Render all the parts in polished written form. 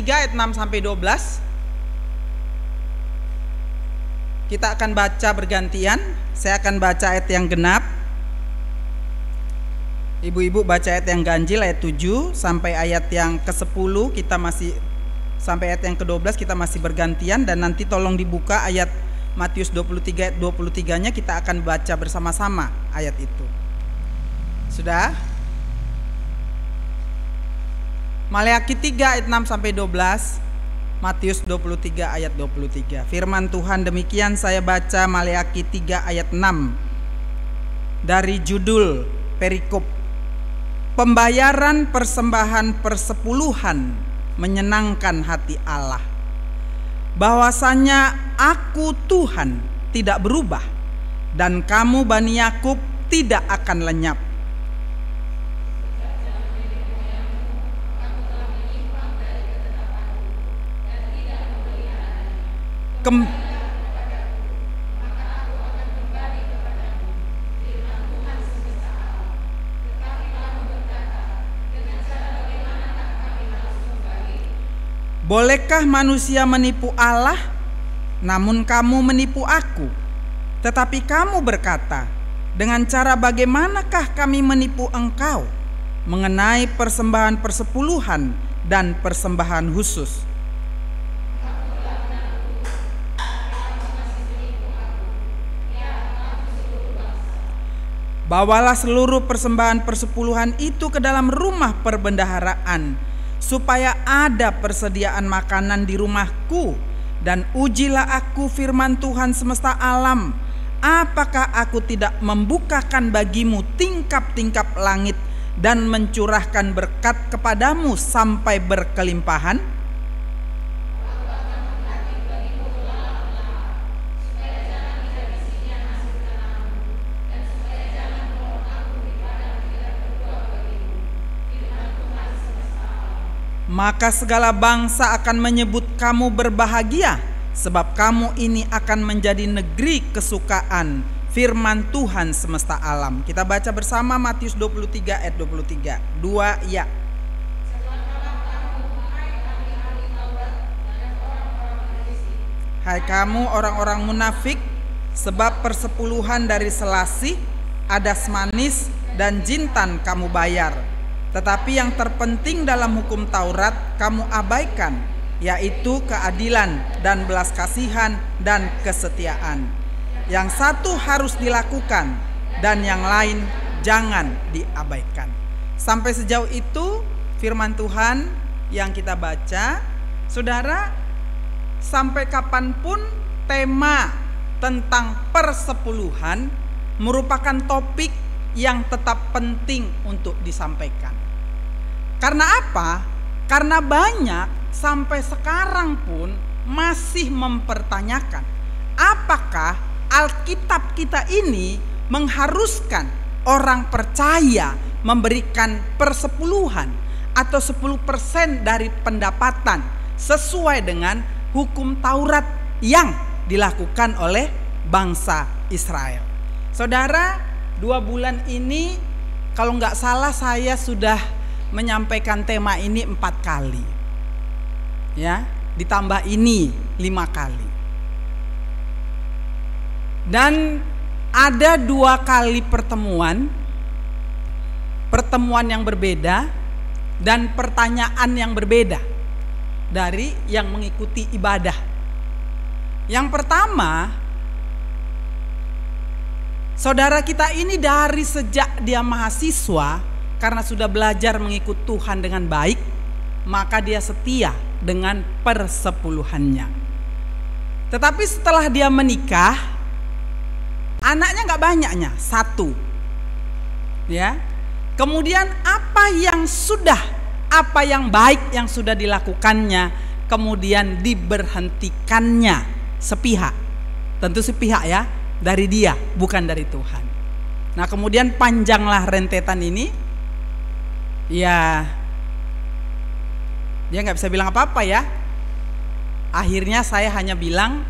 23 ayat 6 sampai 12. Kita akan baca bergantian. Saya akan baca ayat yang genap, ibu-ibu baca ayat yang ganjil, ayat 7 sampai ayat yang ke-10. Kita masih sampai ayat yang ke-12 kita masih bergantian. Dan nanti tolong dibuka ayat Matius 23 ayat 23-nya, kita akan baca bersama-sama ayat itu. Sudah? Maleakhi 3 ayat 6 sampai 12, Matius 23 ayat 23. Firman Tuhan demikian, saya baca Maleakhi 3 ayat 6 dari judul perikop Pembayaran persembahan persepuluhan menyenangkan hati Allah. Bahwasanya aku Tuhan tidak berubah, dan kamu Bani Yakub tidak akan lenyap. Bolehkah manusia menipu Allah? Namun kamu menipu aku. Tetapi kamu berkata, dengan cara bagaimanakah kami menipu engkau mengenai persembahan persepuluhan dan persembahan khusus? Bawalah seluruh persembahan persepuluhan itu ke dalam rumah perbendaharaan, supaya ada persediaan makanan di rumahku. Dan ujilah aku, firman Tuhan semesta alam, apakah aku tidak membukakan bagimu tingkap-tingkap langit dan mencurahkan berkat kepadamu sampai berkelimpahan? Maka segala bangsa akan menyebut kamu berbahagia, sebab kamu ini akan menjadi negeri kesukaan, firman Tuhan semesta alam. Kita baca bersama Matius 23 ayat 23. 2 ya. Hai kamu orang-orang munafik, sebab persepuluhan dari selasih, adas manis, dan jintan kamu bayar. Tetapi yang terpenting dalam hukum Taurat kamu abaikan, yaitu keadilan dan belas kasihan dan kesetiaan. Yang satu harus dilakukan dan yang lain jangan diabaikan. Sampai sejauh itu firman Tuhan yang kita baca. Saudara, sampai kapanpun tema tentang persepuluhan merupakan topik yang tetap penting untuk disampaikan. Karena apa? Karena banyak sampai sekarang pun masih mempertanyakan, apakah Alkitab kita ini mengharuskan orang percaya memberikan persepuluhan atau 10% dari pendapatan sesuai dengan hukum Taurat yang dilakukan oleh bangsa Israel. Saudara, 2 bulan ini kalau nggak salah saya sudah menyampaikan tema ini 4 kali, ya, ditambah ini 5 kali. Dan ada 2 kali pertemuan yang berbeda dan pertanyaan yang berbeda dari yang mengikuti ibadah. Yang pertama, saudara kita ini dari sejak dia mahasiswa, karena sudah belajar mengikut Tuhan dengan baik, maka dia setia dengan persepuluhannya. Tetapi setelah dia menikah, anaknya gak banyaknya, 1, ya. Kemudian apa yang baik yang sudah dilakukannya kemudian diberhentikannya sepihak. Tentu sepihak ya, dari dia, bukan dari Tuhan. Nah kemudian panjanglah rentetan ini. Ya, dia nggak bisa bilang apa-apa ya. Akhirnya saya hanya bilang,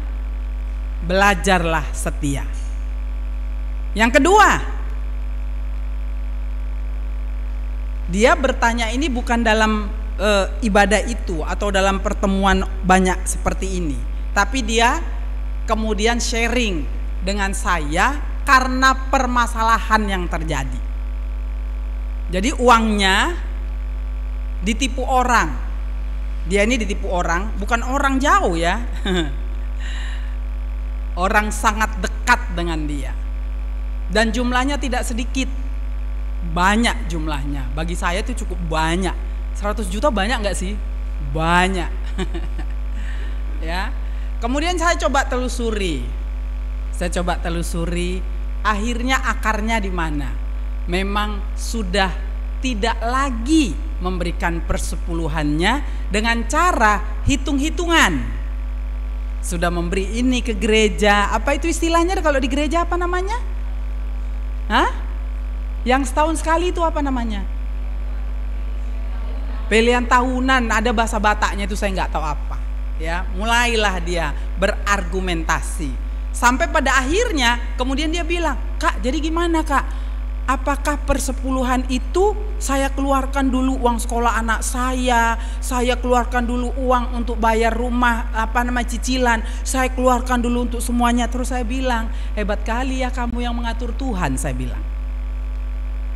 belajarlah setia. Yang kedua, dia bertanya ini bukan dalam ibadah itu atau dalam pertemuan banyak seperti ini, tapi dia kemudian sharing dengan saya karena permasalahan yang terjadi. Jadi uangnya ditipu orang. Dia ini ditipu orang, bukan orang jauh ya. Orang sangat dekat dengan dia. Dan jumlahnya tidak sedikit. Banyak jumlahnya. Bagi saya itu cukup banyak. 100 juta banyak nggak sih? Banyak. Ya. Kemudian saya coba telusuri. Akhirnya akarnya di mana? Memang sudah tidak lagi memberikan persepuluhannya dengan cara hitung-hitungan. Sudah memberi ini ke gereja. Apa itu istilahnya kalau di gereja, apa namanya? Hah? Yang setahun sekali itu apa namanya? Pilihan tahunan. Ada bahasa Bataknya itu saya nggak tahu apa. Ya, mulailah dia berargumentasi. Sampai pada akhirnya kemudian dia bilang, "Kak, jadi gimana, Kak? Apakah persepuluhan itu saya keluarkan dulu uang sekolah anak saya keluarkan dulu uang untuk bayar rumah, cicilan, saya keluarkan dulu untuk semuanya." Terus saya bilang, "Hebat kali ya kamu yang mengatur Tuhan," saya bilang.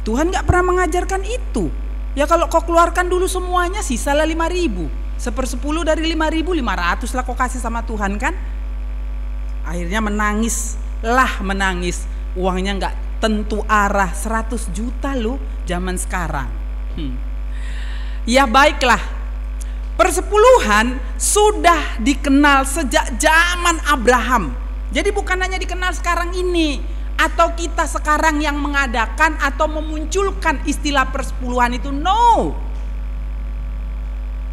Tuhan gak pernah mengajarkan itu. Ya kalau kau keluarkan dulu semuanya, sisalah 5.000. 1/10 dari 5.500 lah kau kasih sama Tuhan kan. Akhirnya menangis. Uangnya gak tentu arah, 100 juta loh zaman sekarang. Ya baiklah, persepuluhan sudah dikenal sejak zaman Abraham. Jadi bukan hanya dikenal sekarang ini, atau kita sekarang yang mengadakan atau memunculkan istilah persepuluhan itu, no.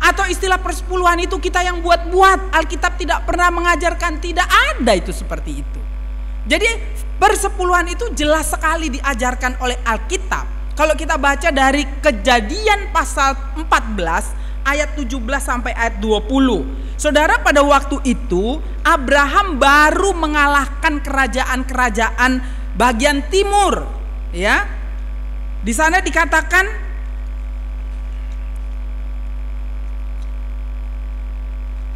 Atau istilah persepuluhan itu kita yang buat-buat. Alkitab tidak pernah mengajarkan, tidak ada itu seperti itu. Jadi persepuluhan itu jelas sekali diajarkan oleh Alkitab. Kalau kita baca dari Kejadian pasal 14 ayat 17 sampai ayat 20. Saudara, pada waktu itu Abraham baru mengalahkan kerajaan-kerajaan bagian timur, ya. Di sana dikatakan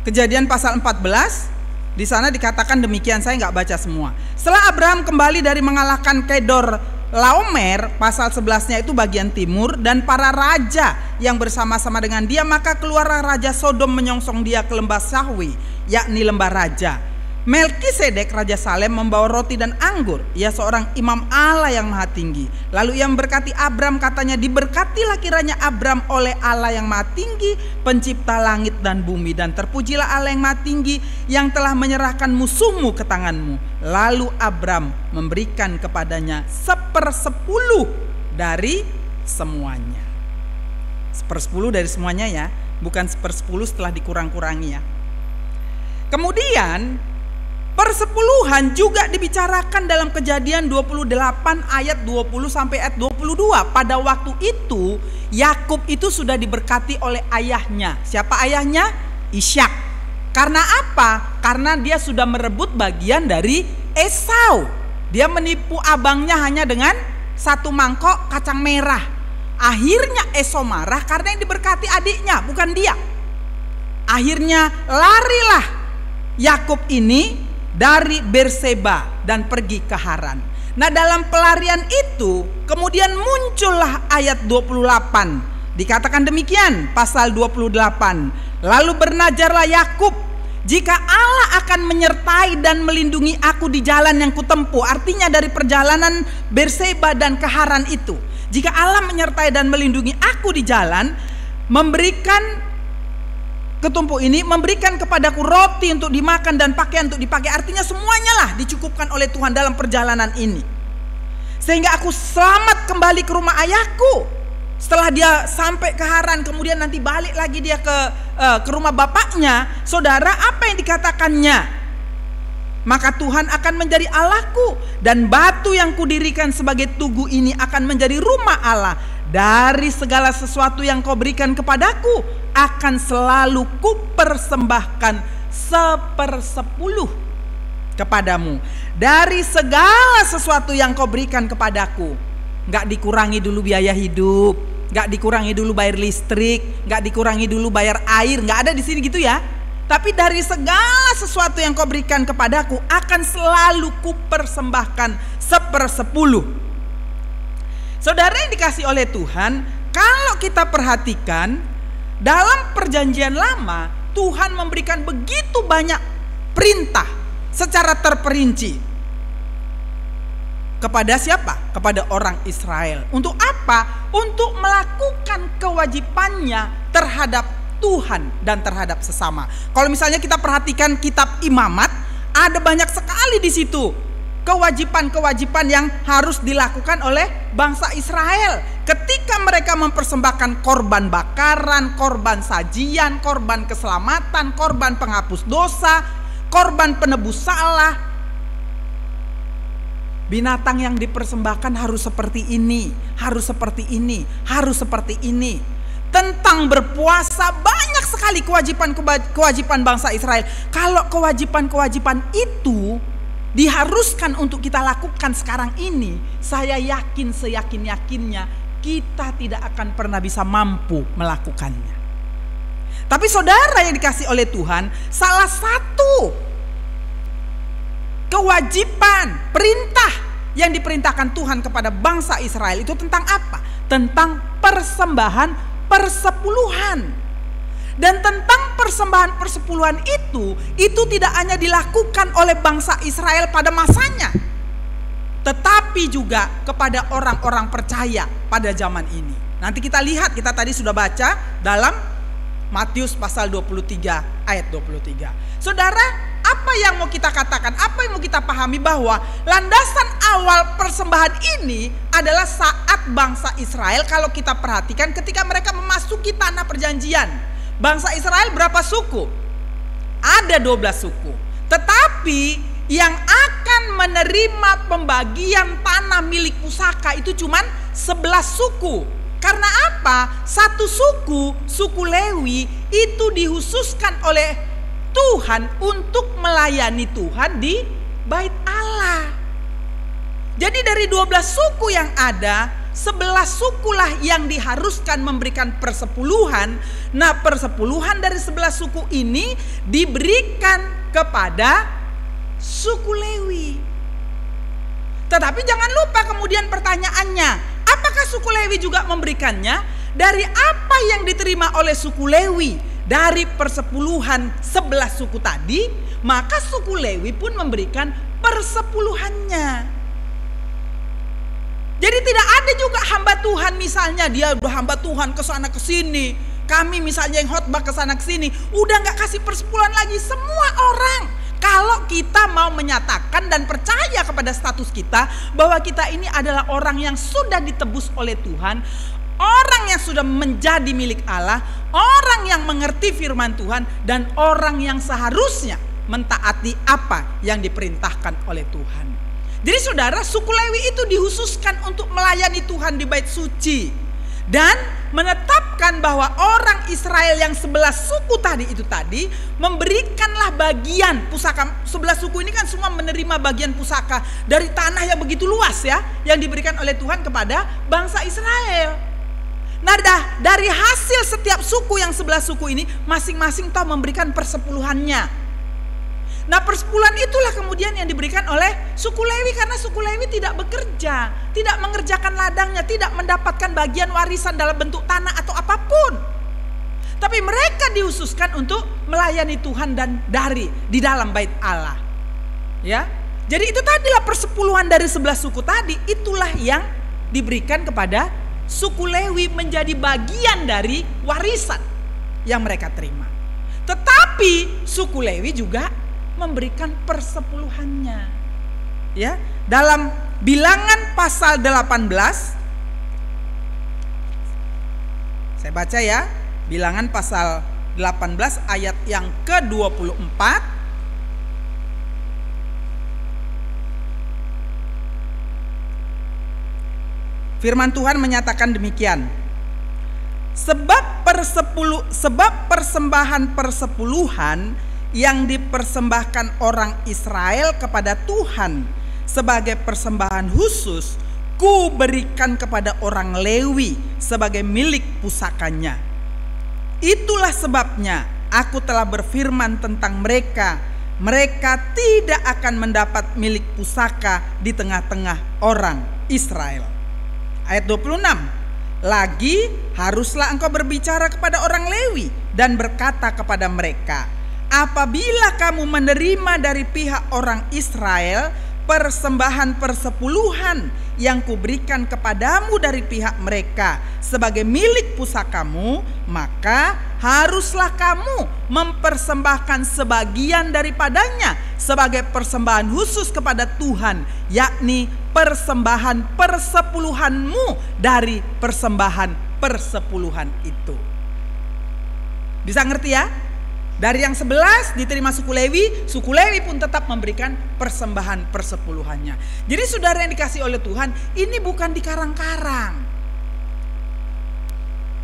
Kejadian pasal 14, di sana dikatakan demikian, saya nggak baca semua. Setelah Abraham kembali dari mengalahkan Kedor Laomer, pasal 11-nya itu bagian timur, dan para raja yang bersama-sama dengan dia, maka keluarlah Raja Sodom menyongsong dia ke lembah Sahwi, yakni lembah raja. Melkisedek Raja Salem membawa roti dan anggur. Ia seorang imam Allah yang maha tinggi. Lalu ia memberkati Abram, katanya, "Diberkatilah kiranya Abram oleh Allah yang maha tinggi, pencipta langit dan bumi, dan terpujilah Allah yang maha tinggi yang telah menyerahkan musuhmu ke tanganmu." Lalu Abram memberikan kepadanya 1/10 dari semuanya. 1/10 dari semuanya ya, bukan 1/10 setelah dikurang-kurangi ya. Kemudian persepuluhan juga dibicarakan dalam Kejadian 28 ayat 20 sampai ayat 22. Pada waktu itu Yakub itu sudah diberkati oleh ayahnya. Siapa ayahnya? Ishak. Karena apa? Karena dia sudah merebut bagian dari Esau. Dia menipu abangnya hanya dengan 1 mangkok kacang merah. Akhirnya Esau marah karena yang diberkati adiknya, bukan dia. Akhirnya larilah Yakub ini dari Berseba dan pergi ke Haran. Nah, dalam pelarian itu kemudian muncullah ayat 28. Dikatakan demikian, pasal 28. Lalu bernajarlah Yakub, "Jika Allah akan menyertai dan melindungi aku di jalan yang kutempuh." Artinya dari perjalanan Berseba dan ke Haran itu, jika Allah menyertai dan melindungi aku di jalan, memberikan ketumpuh ini, memberikan kepadaku roti untuk dimakan dan pakaian untuk dipakai. Artinya semuanya lah dicukupkan oleh Tuhan dalam perjalanan ini, sehingga aku selamat kembali ke rumah ayahku. Setelah dia sampai ke Haran, kemudian nanti balik lagi dia ke rumah bapaknya. Saudara, apa yang dikatakannya? "Maka Tuhan akan menjadi Allahku, dan batu yang kudirikan sebagai tugu ini akan menjadi rumah Allah. Dari segala sesuatu yang kau berikan kepadaku akan selalu kupersembahkan 1/10 kepadamu. Dari segala sesuatu yang kau berikan kepadaku." Nggak dikurangi dulu biaya hidup, nggak dikurangi dulu bayar listrik, nggak dikurangi dulu bayar air, nggak ada di sini gitu ya. Tapi dari segala sesuatu yang kau berikan kepadaku akan selalu kupersembahkan 1/10. Saudara yang dikasih oleh Tuhan, kalau kita perhatikan dalam perjanjian lama, Tuhan memberikan begitu banyak perintah secara terperinci. Kepada siapa? Kepada orang Israel. Untuk apa? Untuk melakukan kewajibannya terhadap Tuhan dan terhadap sesama. Kalau misalnya kita perhatikan kitab Imamat, ada banyak sekali di situ kewajiban-kewajiban yang harus dilakukan oleh bangsa Israel ketika mereka mempersembahkan korban bakaran, korban sajian, korban keselamatan, korban penghapus dosa, korban penebus salah. Binatang yang dipersembahkan harus seperti ini, harus seperti ini, harus seperti ini. Tentang berpuasa, banyak sekali kewajiban bangsa Israel. Kalau kewajiban-kewajiban itu diharuskan untuk kita lakukan sekarang ini, saya yakin seyakin-yakinnya kita tidak akan pernah bisa mampu melakukannya. Tapi saudara yang dikasih oleh Tuhan, salah satu kewajiban, perintah yang diperintahkan Tuhan kepada bangsa Israel itu tentang apa? Tentang persembahan persepuluhan. Dan tentang persembahan persepuluhan itu tidak hanya dilakukan oleh bangsa Israel pada masanya, tetapi juga kepada orang-orang percaya pada zaman ini. Nanti kita lihat, kita tadi sudah baca dalam Matius pasal 23 ayat 23. Saudara, apa yang mau kita katakan, apa yang mau kita pahami, bahwa landasan awal persembahan ini adalah saat bangsa Israel, kalau kita perhatikan ketika mereka memasuki tanah perjanjian. Bangsa Israel berapa suku? Ada 12 suku. Tetapi yang akan menerima pembagian tanah milik pusaka itu cuman 11 suku. Karena apa? Satu suku, suku Lewi, itu dihususkan oleh Tuhan untuk melayani Tuhan di Bait Allah. Jadi dari 12 suku yang ada, 11 sukulah yang diharuskan memberikan persepuluhan. Nah, persepuluhan dari 11 suku ini diberikan kepada suku Lewi. Tetapi jangan lupa kemudian pertanyaannya, apakah suku Lewi juga memberikannya? Dari apa yang diterima oleh suku Lewi dari persepuluhan 11 suku tadi, maka suku Lewi pun memberikan persepuluhannya. Jadi tidak ada juga hamba Tuhan, misalnya dia udah hamba Tuhan ke sana ke sini, kami misalnya yang khotbah ke sana ke sini, udah nggak kasih persepuluhan lagi. Semua orang, kalau kita mau menyatakan dan percaya kepada status kita bahwa kita ini adalah orang yang sudah ditebus oleh Tuhan, orang yang sudah menjadi milik Allah, orang yang mengerti firman Tuhan, dan orang yang seharusnya mentaati apa yang diperintahkan oleh Tuhan. Jadi saudara, suku Lewi itu dihususkan untuk melayani Tuhan di bait suci, dan menetapkan bahwa orang Israel yang 11 suku tadi memberikanlah bagian pusaka. 11 suku ini kan semua menerima bagian pusaka dari tanah yang begitu luas ya, yang diberikan oleh Tuhan kepada bangsa Israel. Nah, dari hasil setiap suku yang 11 suku ini, masing-masing tahu memberikan persepuluhannya. Nah, persepuluhan itulah kemudian yang diberikan oleh suku Lewi, karena suku Lewi tidak bekerja, tidak mengerjakan ladangnya, tidak mendapatkan bagian warisan dalam bentuk tanah atau apapun. Tapi mereka dihususkan untuk melayani Tuhan dan di dalam bait Allah. Ya. Jadi itu tadilah persepuluhan dari 11 suku tadi, itulah yang diberikan kepada suku Lewi menjadi bagian dari warisan yang mereka terima. Tetapi suku Lewi juga memberikan persepuluhannya. Ya, dalam Bilangan pasal 18, saya baca ya, Bilangan pasal 18 ayat yang ke-24. Firman Tuhan menyatakan demikian. Sebab persembahan persepuluhan yang dipersembahkan orang Israel kepada Tuhan sebagai persembahan khusus, ku berikan kepada orang Lewi sebagai milik pusakanya. Itulah sebabnya aku telah berfirman tentang mereka. Mereka tidak akan mendapat milik pusaka di tengah-tengah orang Israel. Ayat 26. Lagi haruslah engkau berbicara kepada orang Lewi dan berkata kepada mereka, apabila kamu menerima dari pihak orang Israel persembahan persepuluhan yang kuberikan kepadamu dari pihak mereka sebagai milik pusakamu, maka haruslah kamu mempersembahkan sebagian daripadanya sebagai persembahan khusus kepada Tuhan, yakni persembahan persepuluhanmu dari persembahan persepuluhan itu. Bisa ngerti ya? Dari yang 11 diterima suku Lewi pun tetap memberikan persembahan persepuluhannya. Jadi saudara yang dikasih oleh Tuhan, ini bukan di karang-karang.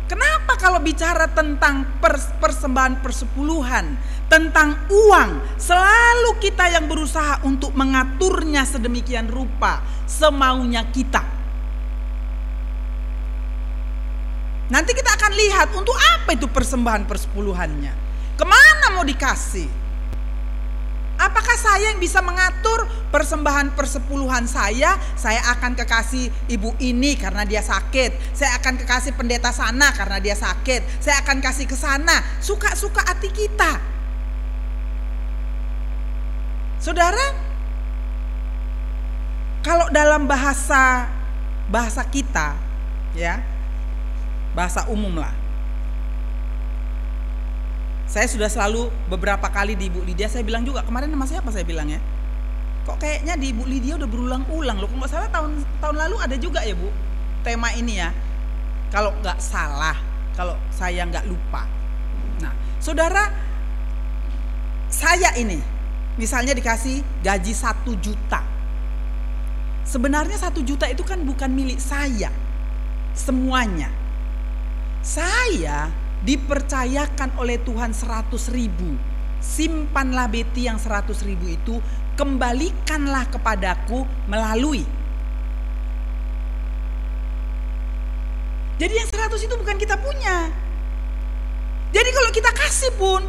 Kenapa kalau bicara tentang persembahan persepuluhan, tentang uang, selalu kita yang berusaha untuk mengaturnya sedemikian rupa, semaunya kita. Nanti kita akan lihat untuk apa itu persembahan persepuluhannya. Kemana mau dikasih? Apakah saya yang bisa mengatur persembahan persepuluhan saya? Saya akan kekasih ibu ini karena dia sakit. Saya akan kekasih pendeta sana karena dia sakit. Saya akan kasih ke sana. Suka-suka hati kita. Saudara, kalau dalam bahasa kita, ya, bahasa umum lah. Saya sudah selalu beberapa kali di Ibu Lydia, saya bilang juga, kemarin sama siapa saya bilang ya, kok kayaknya di Ibu Lydia udah berulang-ulang loh. Kalau nggak salah tahun lalu ada juga ya Bu, tema ini ya, kalau nggak salah, kalau saya nggak lupa. Nah saudara, saya ini misalnya dikasih gaji 1 juta. Sebenarnya 1 juta itu kan bukan milik saya semuanya. Saya dipercayakan oleh Tuhan 100.000. Simpanlah Betty yang 100.000 itu, kembalikanlah kepadaku melalui. Jadi yang 100 itu bukan kita punya. Jadi kalau kita kasih pun,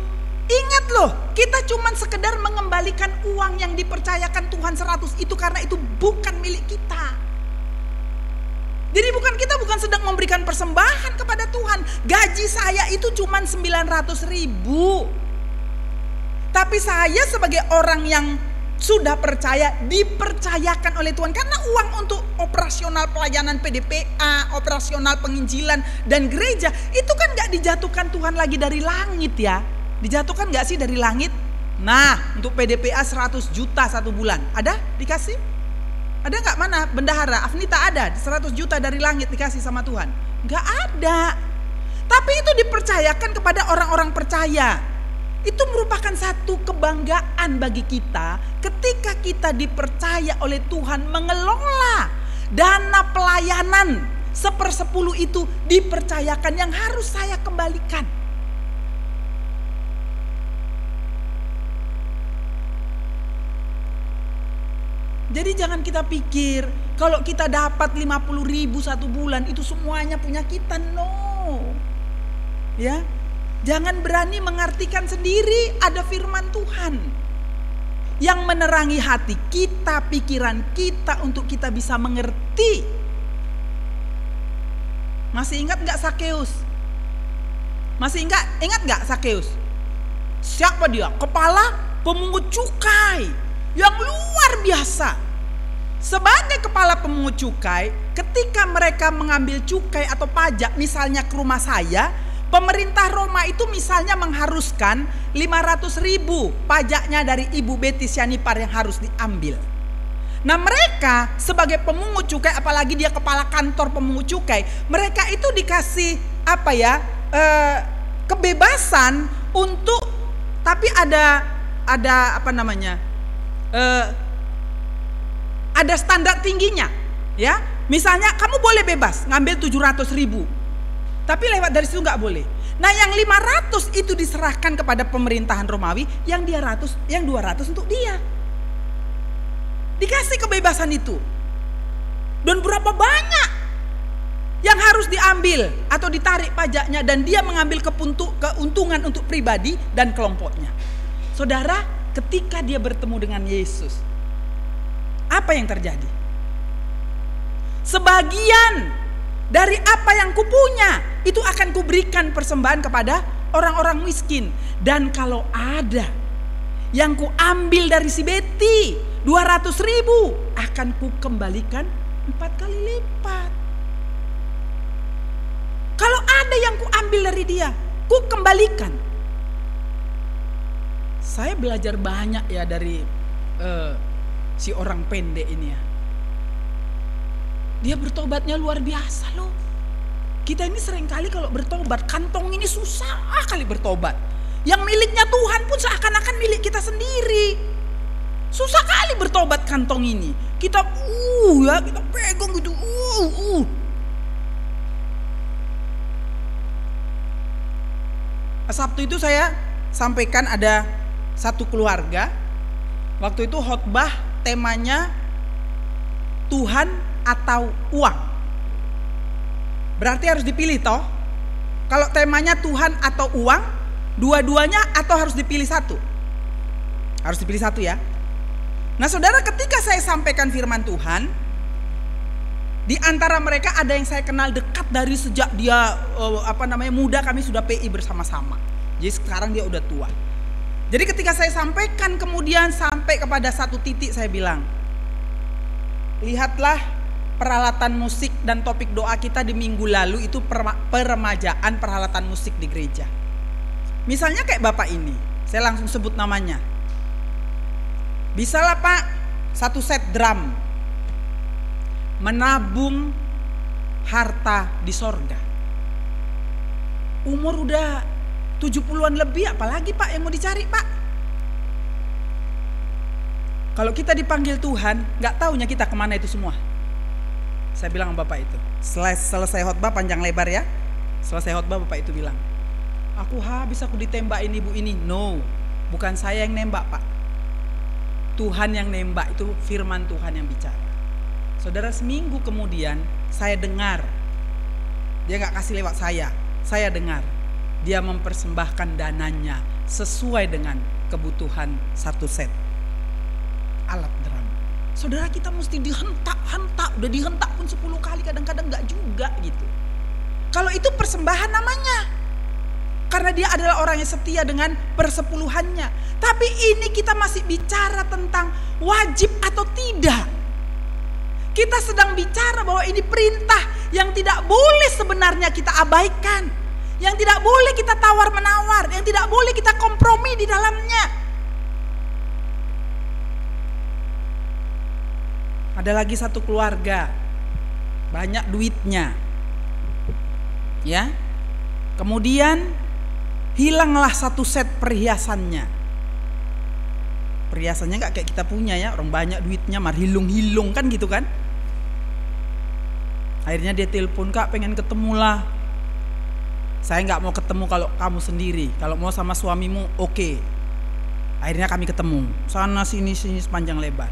ingat loh, kita cuman sekedar mengembalikan uang yang dipercayakan Tuhan 100 itu, karena itu bukan milik kita. Jadi kita bukan sedang memberikan persembahan kepada Tuhan. Gaji saya itu cuma 900.000. Tapi saya sebagai orang yang sudah percaya, dipercayakan oleh Tuhan. Karena uang untuk operasional pelayanan PDPA, operasional penginjilan dan gereja, itu kan gak dijatuhkan Tuhan lagi dari langit ya. Dijatuhkan gak sih dari langit? Nah, untuk PDPA 100 juta 1 bulan, ada dikasih? Ada nggak? Mana bendahara Afnita? Ada 100 juta dari langit dikasih sama Tuhan? Nggak ada. Tapi itu dipercayakan kepada orang-orang percaya. Itu merupakan satu kebanggaan bagi kita ketika kita dipercaya oleh Tuhan mengelola dana pelayanan 1/10 itu, dipercayakan yang harus saya kembalikan. Jadi jangan kita pikir kalau kita dapat 50.000 1 bulan itu semuanya punya kita. No. Ya. Jangan berani mengartikan sendiri, ada firman Tuhan yang menerangi hati kita, pikiran kita, untuk kita bisa mengerti. Masih ingat gak Sakeus? Masih ingat gak Sakeus? Siapa dia? Kepala pemungut cukai yang luar biasa. Sebagai kepala pemungut cukai, ketika mereka mengambil cukai atau pajak misalnya ke rumah saya, pemerintah Roma itu misalnya mengharuskan 500.000 pajaknya dari Ibu Betty Sianipar yang harus diambil. Nah mereka sebagai pemungut cukai, apalagi dia kepala kantor pemungut cukai, mereka itu dikasih kebebasan untuk, tapi ada ada standar tingginya ya. Misalnya kamu boleh bebas ngambil 700.000, tapi lewat dari situ nggak boleh. Nah yang 500 itu diserahkan kepada pemerintahan Romawi, yang 200 untuk dia. Dikasih kebebasan itu. Dan berapa banyak yang harus diambil atau ditarik pajaknya, dan dia mengambil keuntungan untuk pribadi dan kelompoknya. Saudara, ketika dia bertemu dengan Yesus, apa yang terjadi? Sebagian dari apa yang kupunya itu akan kuberikan persembahan kepada orang-orang miskin. Dan kalau ada yang kuambil dari si Betty 200.000, akan kukembalikan 4 kali lipat. Kalau ada yang kuambil dari dia, kukembalikan. Saya belajar banyak ya dari si orang pendek ini ya. Dia bertobatnya luar biasa loh. Kita ini seringkali kalau bertobat, kantong ini susah kali bertobat. Yang miliknya Tuhan pun seakan-akan milik kita sendiri. Susah kali bertobat kantong ini. Kita kita pegang gitu. Sabtu itu saya sampaikan ada satu keluarga. Waktu itu khotbah temanya Tuhan atau uang. Berarti harus dipilih toh. Kalau temanya Tuhan atau uang, dua-duanya atau harus dipilih satu? Harus dipilih satu ya. Nah saudara, ketika saya sampaikan firman Tuhan, di antara mereka ada yang saya kenal dekat dari sejak dia muda, kami sudah PI bersama-sama. Jadi sekarang dia udah tua. Jadi ketika saya sampaikan, kemudian sampai kepada satu titik saya bilang, lihatlah peralatan musik dan topik doa kita di minggu lalu itu peremajaan peralatan musik di gereja. Misalnya kayak bapak ini, saya langsung sebut namanya. Bisalah Pak, 1 set drum, menabung harta di sorga. Umur udah 70-an lebih, apalagi Pak yang mau dicari Pak? Kalau kita dipanggil Tuhan, gak taunya kita kemana itu semua. Saya bilang sama bapak itu, selesai khotbah panjang lebar ya. Selesai khotbah bapak itu bilang, aku ditembakin ibu ini. No, bukan saya yang nembak Pak. Tuhan yang nembak, itu firman Tuhan yang bicara. Saudara, seminggu kemudian saya dengar, dia gak kasih lewat saya dengar dia mempersembahkan dananya sesuai dengan kebutuhan 1 set alat drum. Saudara, kita mesti dihentak-hentak, udah dihentak pun 10 kali, kadang-kadang gak juga gitu. Kalau itu persembahan namanya, karena dia adalah orang yang setia dengan persepuluhannya. Tapi ini kita masih bicara tentang wajib atau tidak. Kita sedang bicara bahwa ini perintah yang tidak boleh sebenarnya kita abaikan, yang tidak boleh kita tawar-menawar, yang tidak boleh kita kompromi di dalamnya. Ada lagi satu keluarga, banyak duitnya, ya. Kemudian hilanglah 1 set perhiasannya. Perhiasannya nggak kayak kita punya ya, orang banyak duitnya, hilung-hilung kan gitu kan. Akhirnya dia telepon, Kak pengen ketemu lah. Saya nggak mau ketemu kalau kamu sendiri, kalau mau sama suamimu oke. Akhirnya kami ketemu, sana sini sepanjang lebar.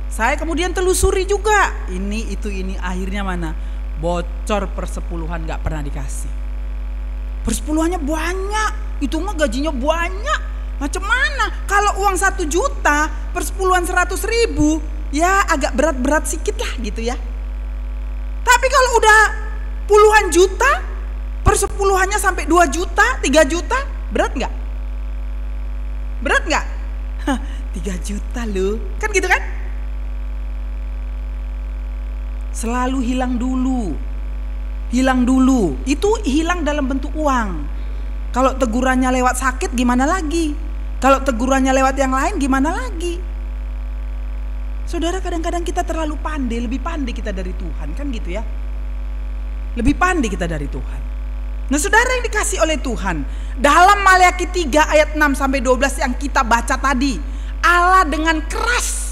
Saya kemudian telusuri juga, ini akhirnya mana? Bocor persepuluhan, nggak pernah dikasih. Persepuluhannya banyak, itu mah gajinya banyak. Macam mana? Kalau uang 1 juta, persepuluhan 100.000, ya agak berat-berat sedikit lah gitu ya. Tapi kalau udah puluhan juta, persepuluhannya sampai 2 juta, 3 juta, berat nggak? Berat nggak? 3 juta loh, kan gitu kan? Selalu hilang dulu, itu hilang dalam bentuk uang. Kalau tegurannya lewat sakit gimana lagi? Kalau tegurannya lewat yang lain gimana lagi? Saudara, kadang-kadang kita terlalu pandai, lebih pandai kita dari Tuhan, kan gitu ya. Lebih pandai kita dari Tuhan. Nah saudara yang dikasih oleh Tuhan, dalam Maleakhi 3 ayat 6-12 yang kita baca tadi, Allah dengan keras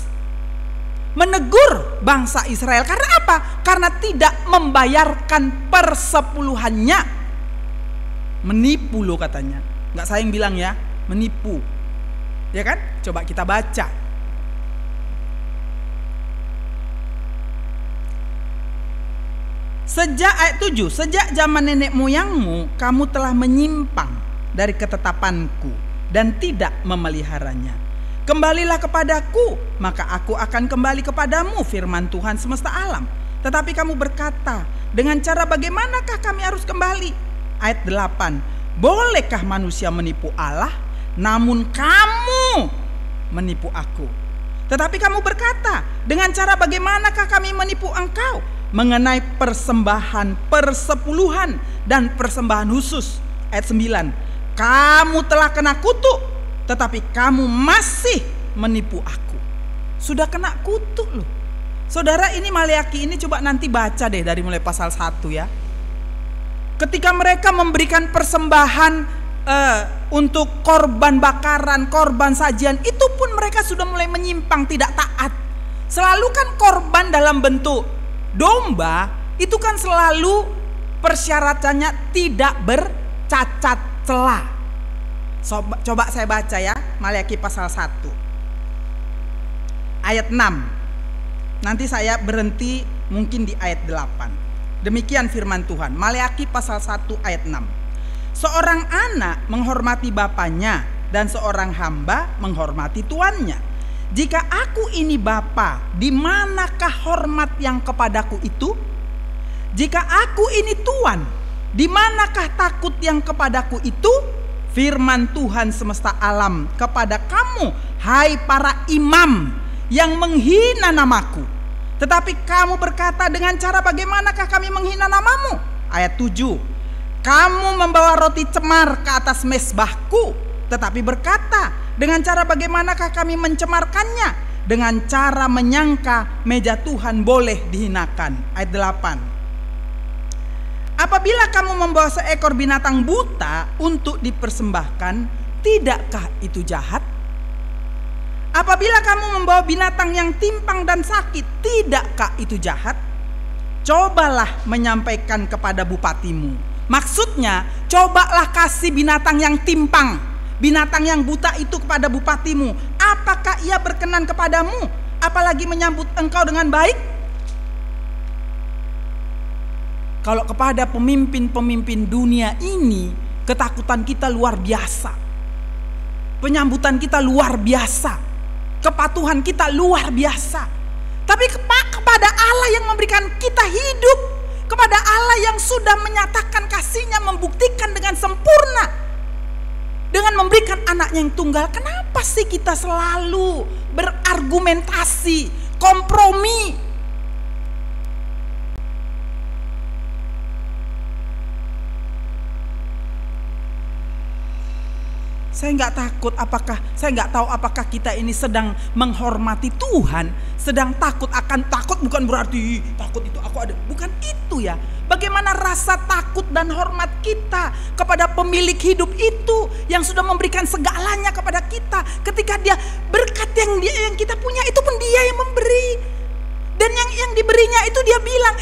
menegur bangsa Israel. Karena apa? Karena tidak membayarkan persepuluhannya. Menipu loh katanya. Nggak saya yang bilang ya, menipu. Ya kan? Coba kita baca. Ayat 7, sejak zaman nenek moyangmu kamu telah menyimpang dari ketetapanku dan tidak memeliharanya. Kembalilah kepadaku, maka aku akan kembali kepadamu, firman Tuhan semesta alam. Tetapi kamu berkata, dengan cara bagaimanakah kami harus kembali? Ayat 8, bolehkah manusia menipu Allah? Namun kamu menipu aku. Tetapi kamu berkata, dengan cara bagaimanakah kami menipu engkau? Mengenai persembahan persepuluhan dan persembahan khusus. Ayat 9, kamu telah kena kutuk, tetapi kamu masih menipu aku. Sudah kena kutuk loh. Saudara, ini Maleakhi ini coba nanti baca deh dari mulai pasal 1 ya. Ketika mereka memberikan persembahan untuk korban bakaran, korban sajian, itu pun mereka sudah mulai menyimpang, tidak taat. Selalu kan korban dalam bentuk domba, itu kan selalu persyaratannya tidak bercacat celah. Coba saya baca ya, Maleakhi pasal 1 ayat 6. Nanti saya berhenti mungkin di ayat 8. Demikian firman Tuhan, Maleakhi pasal 1 ayat 6. Seorang anak menghormati bapaknya dan seorang hamba menghormati tuannya. Jika aku ini bapa, di manakah hormat yang kepadaku itu? Jika aku ini tuan, di manakah takut yang kepadaku itu? Firman Tuhan semesta alam kepada kamu, hai para imam yang menghina namaku. Tetapi kamu berkata, dengan cara bagaimanakah kami menghina namamu? Ayat 7, kamu membawa roti cemar ke atas mezbahku, tetapi berkata, dengan cara bagaimanakah kami mencemarkannya? Dengan cara menyangka meja Tuhan boleh dihinakan. Ayat 8, apabila kamu membawa seekor binatang buta untuk dipersembahkan, tidakkah itu jahat? Apabila kamu membawa binatang yang timpang dan sakit, tidakkah itu jahat? Cobalah menyampaikan kepada bupatimu. Maksudnya, cobalah kasih binatang yang timpang, binatang yang buta itu kepada bupatimu. Apakah ia berkenan kepadamu? Apalagi menyambut engkau dengan baik? Kalau kepada pemimpin-pemimpin dunia ini, ketakutan kita luar biasa, penyambutan kita luar biasa, kepatuhan kita luar biasa. Tapi kepada Allah yang memberikan kita hidup, kepada Allah yang sudah menyatakan kasih-Nya, membuktikan dengan sempurna dengan memberikan anaknya yang tunggal, kenapa sih kita selalu berargumentasi, kompromi? Saya nggak tahu apakah kita ini sedang menghormati Tuhan, sedang takut bukan berarti takut itu aku ada, bukan itu ya. Bagaimana rasa takut dan hormat kita kepada pemilik hidup itu yang sudah memberikan segalanya kepada kita. Ketika dia berkat yang kita punya itu pun dia yang memberi, dan yang diberinya itu dia bilang,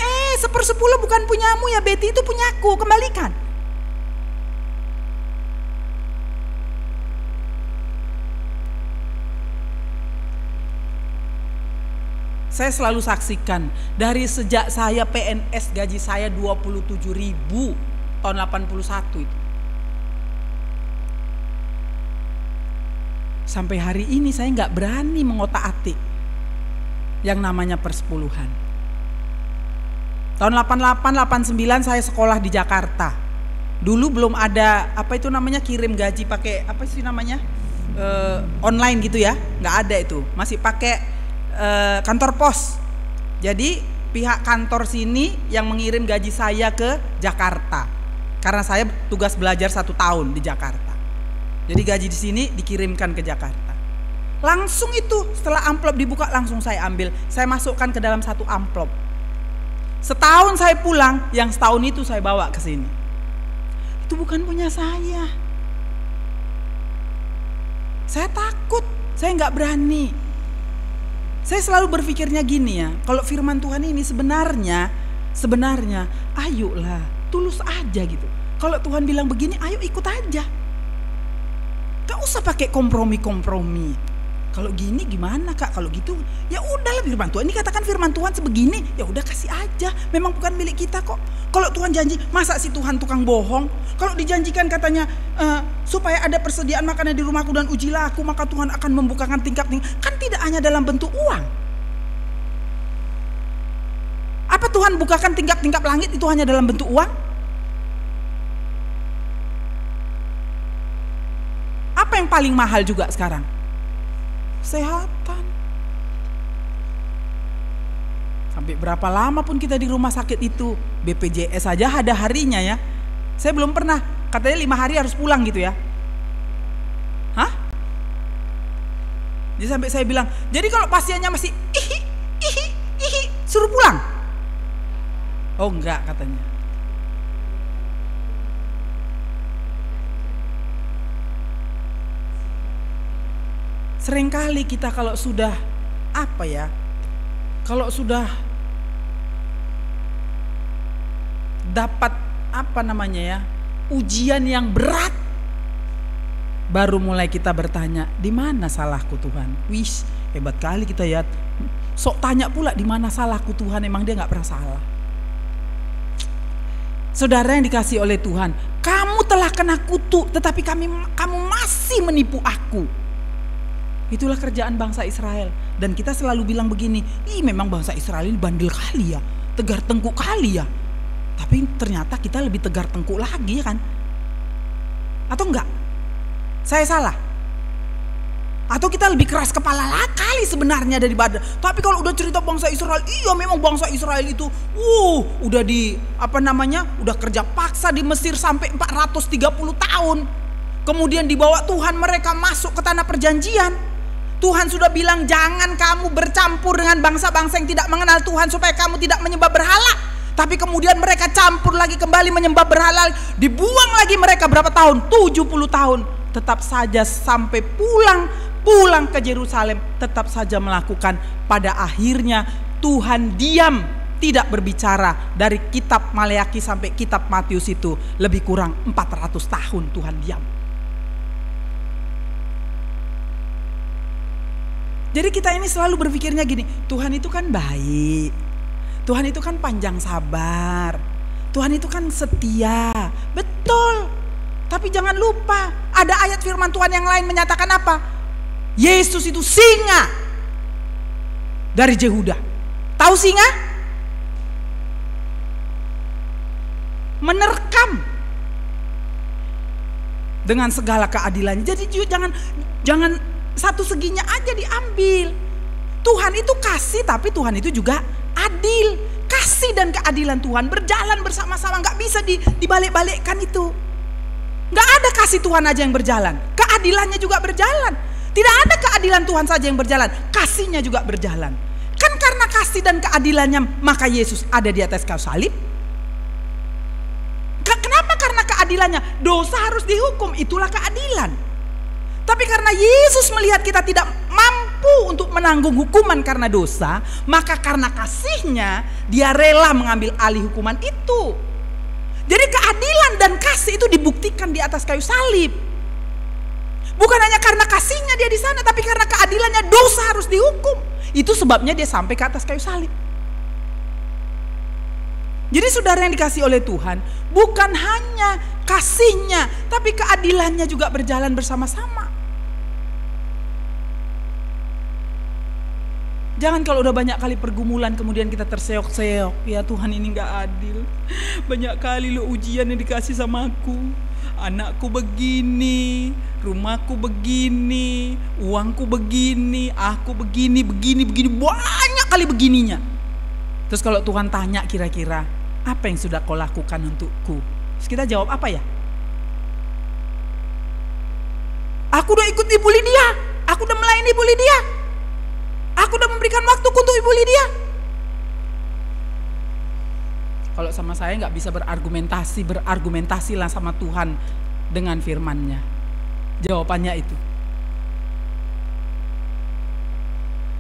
1/10 bukan punyamu ya Betty, itu punyaku, kembalikan. Saya selalu saksikan dari sejak saya PNS, gaji saya 27.000 tahun 81 itu. Sampai hari ini saya nggak berani mengotak-atik yang namanya persepuluhan. Tahun 88, 89 saya sekolah di Jakarta. Dulu belum ada kirim gaji pakai online gitu ya, nggak ada itu, masih pakai kantor pos. Jadi pihak kantor sini yang mengirim gaji saya ke Jakarta, karena saya tugas belajar 1 tahun di Jakarta. Jadi gaji di sini dikirimkan ke Jakarta. Langsung itu setelah amplop dibuka langsung saya ambil, saya masukkan ke dalam 1 amplop. Setahun saya pulang, yang setahun itu saya bawa ke sini. Itu bukan punya saya. Saya takut, saya nggak berani. Saya selalu berpikirnya gini ya, kalau firman Tuhan ini sebenarnya ayolah, tulus aja gitu. Kalau Tuhan bilang begini, ayo ikut aja. Gak usah pakai kompromi-kompromi. Kalau gini gimana Kak? Kalau gitu ya udahlah, firman Tuhan ini katakan firman Tuhan sebegini, ya udah kasih aja. Memang bukan milik kita kok. Kalau Tuhan janji, masa si Tuhan tukang bohong? Kalau dijanjikan katanya supaya ada persediaan makanan di rumahku dan ujilah aku, maka Tuhan akan membukakan tingkap-tingkap. Kan tidak hanya dalam bentuk uang. Apa Tuhan bukakan tingkap-tingkap langit itu hanya dalam bentuk uang? Apa yang paling mahal juga sekarang? Kesehatan. Sampai berapa lama pun kita di rumah sakit itu, BPJS saja ada harinya ya. Saya belum pernah, katanya 5 hari harus pulang gitu ya. Hah? Jadi sampai saya bilang, jadi kalau pasiennya masih ihi, suruh pulang? Oh enggak katanya. Seringkali kita kalau sudah kalau sudah dapat ujian yang berat, baru mulai kita bertanya, di mana salahku Tuhan? Wis, hebat kali kita ya. Sok tanya pula di mana salahku Tuhan, emang dia nggak pernah salah. Saudara yang dikasih oleh Tuhan, kamu telah kena kutuk, tetapi kamu masih menipu aku. Itulah kerjaan bangsa Israel. Dan kita selalu bilang begini, memang bangsa Israel ini bandel kali ya, tegar tengkuk kali ya. Tapi ternyata kita lebih tegar tengkuk lagi ya kan? Atau enggak? Saya salah? Atau kita lebih keras kepala kali sebenarnya daripada. Tapi kalau udah cerita bangsa Israel, iya memang bangsa Israel itu udah udah kerja paksa di Mesir sampai 430 tahun. Kemudian dibawa Tuhan mereka masuk ke tanah perjanjian. Tuhan sudah bilang jangan kamu bercampur dengan bangsa-bangsa yang tidak mengenal Tuhan supaya kamu tidak menyembah berhala. Tapi kemudian mereka campur lagi kembali menyembah berhala. Dibuang lagi mereka berapa tahun? 70 tahun. Tetap saja sampai pulang ke Yerusalem, tetap saja melakukan. Pada akhirnya Tuhan diam, tidak berbicara. Dari kitab Maleakhi sampai kitab Matius itu lebih kurang 400 tahun Tuhan diam. Jadi kita ini selalu berpikirnya gini, Tuhan itu kan baik, Tuhan itu kan panjang sabar, Tuhan itu kan setia. Betul. Tapi jangan lupa, ada ayat firman Tuhan yang lain menyatakan apa? Yesus itu singa dari Yehuda. Tahu singa? Menerkam dengan segala keadilannya. Jadi jangan satu seginya aja diambil. Tuhan itu kasih, tapi Tuhan itu juga adil. Kasih dan keadilan Tuhan berjalan bersama-sama, nggak bisa dibalik-balikkan itu. Nggak ada kasih Tuhan aja yang berjalan, keadilannya juga berjalan. Tidak ada keadilan Tuhan saja yang berjalan, kasihnya juga berjalan. Kan karena kasih dan keadilannya maka Yesus ada di atas kayu salib. Kenapa? Karena keadilannya. Dosa harus dihukum, itulah keadilan. Tapi karena Yesus melihat kita tidak mampu untuk menanggung hukuman karena dosa, maka karena kasihnya dia rela mengambil alih hukuman itu. Jadi keadilan dan kasih itu dibuktikan di atas kayu salib. Bukan hanya karena kasihnya dia di sana, tapi karena keadilannya dosa harus dihukum. Itu sebabnya dia sampai ke atas kayu salib. Jadi saudara yang dikasih oleh Tuhan, bukan hanya kasihnya, tapi keadilannya juga berjalan bersama-sama. Jangan kalau udah banyak kali pergumulan kemudian kita terseok-seok, ya Tuhan ini gak adil. Banyak kali lo ujian yang dikasih sama aku. Anakku begini, rumahku begini, uangku begini, aku begini, banyak kali begininya. Terus kalau Tuhan tanya kira-kira, apa yang sudah kau lakukan untukku? Terus kita jawab apa ya? Aku udah ikut Ibu Lydia, aku udah melayani Ibu Lydia, aku udah memberikan waktuku untuk Ibu Lydia. Kalau sama saya nggak bisa berargumentasilah sama Tuhan dengan firman-Nya. Jawabannya itu.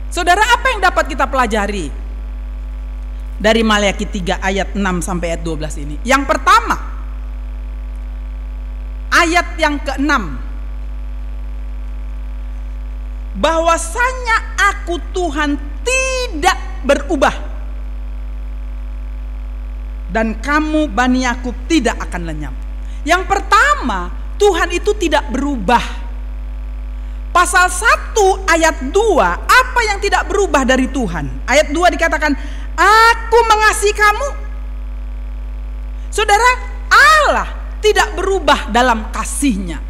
Saudara, apa yang dapat kita pelajari dari Maleakhi 3 ayat 6 sampai ayat 12 ini? Yang pertama, ayat yang ke-6. bahwasanya aku Tuhan tidak berubah, dan kamu Bani Yakub tidak akan lenyap. Yang pertama, Tuhan itu tidak berubah. Pasal 1 ayat 2, apa yang tidak berubah dari Tuhan? Ayat 2 dikatakan, aku mengasihi kamu. Saudara, Allah tidak berubah dalam kasihnya.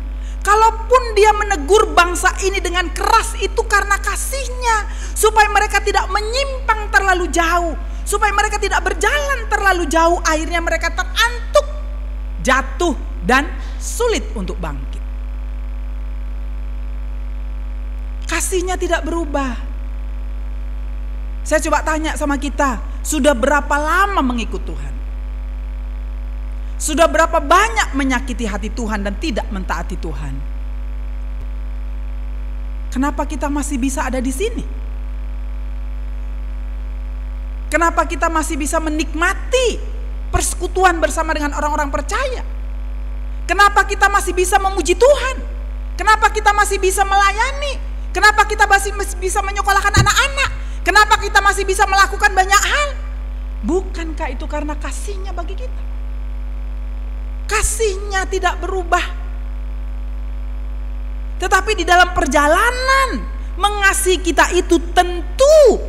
Kalaupun dia menegur bangsa ini dengan keras, itu karena kasihnya, supaya mereka tidak menyimpang terlalu jauh, supaya mereka tidak berjalan terlalu jauh, akhirnya mereka terantuk, jatuh, dan sulit untuk bangkit. Kasihnya tidak berubah. Saya coba tanya sama kita, sudah berapa lama mengikut Tuhan? Sudah berapa banyak menyakiti hati Tuhan dan tidak mentaati Tuhan? Kenapa kita masih bisa ada di sini? Kenapa kita masih bisa menikmati persekutuan bersama dengan orang-orang percaya? Kenapa kita masih bisa memuji Tuhan? Kenapa kita masih bisa melayani? Kenapa kita masih bisa menyekolahkan anak-anak? Kenapa kita masih bisa melakukan banyak hal? Bukankah itu karena kasihnya bagi kita? Kasihnya tidak berubah. Tetapi di dalam perjalanan mengasihi kita itu tentu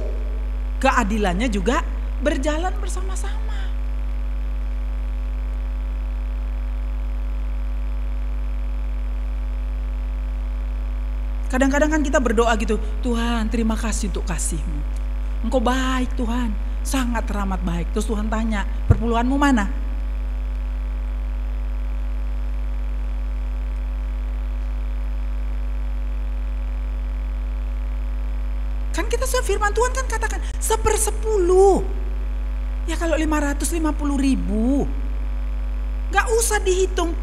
keadilannya juga berjalan bersama-sama. Kadang-kadang kan kita berdoa gitu, Tuhan terima kasih untuk kasih-Mu. Engkau baik Tuhan, sangat teramat baik. Terus Tuhan tanya, perpuluhanmu mana? Kan kita firman Tuhan kan katakan 1/10. Ya kalau 550.000, gak usah dihitung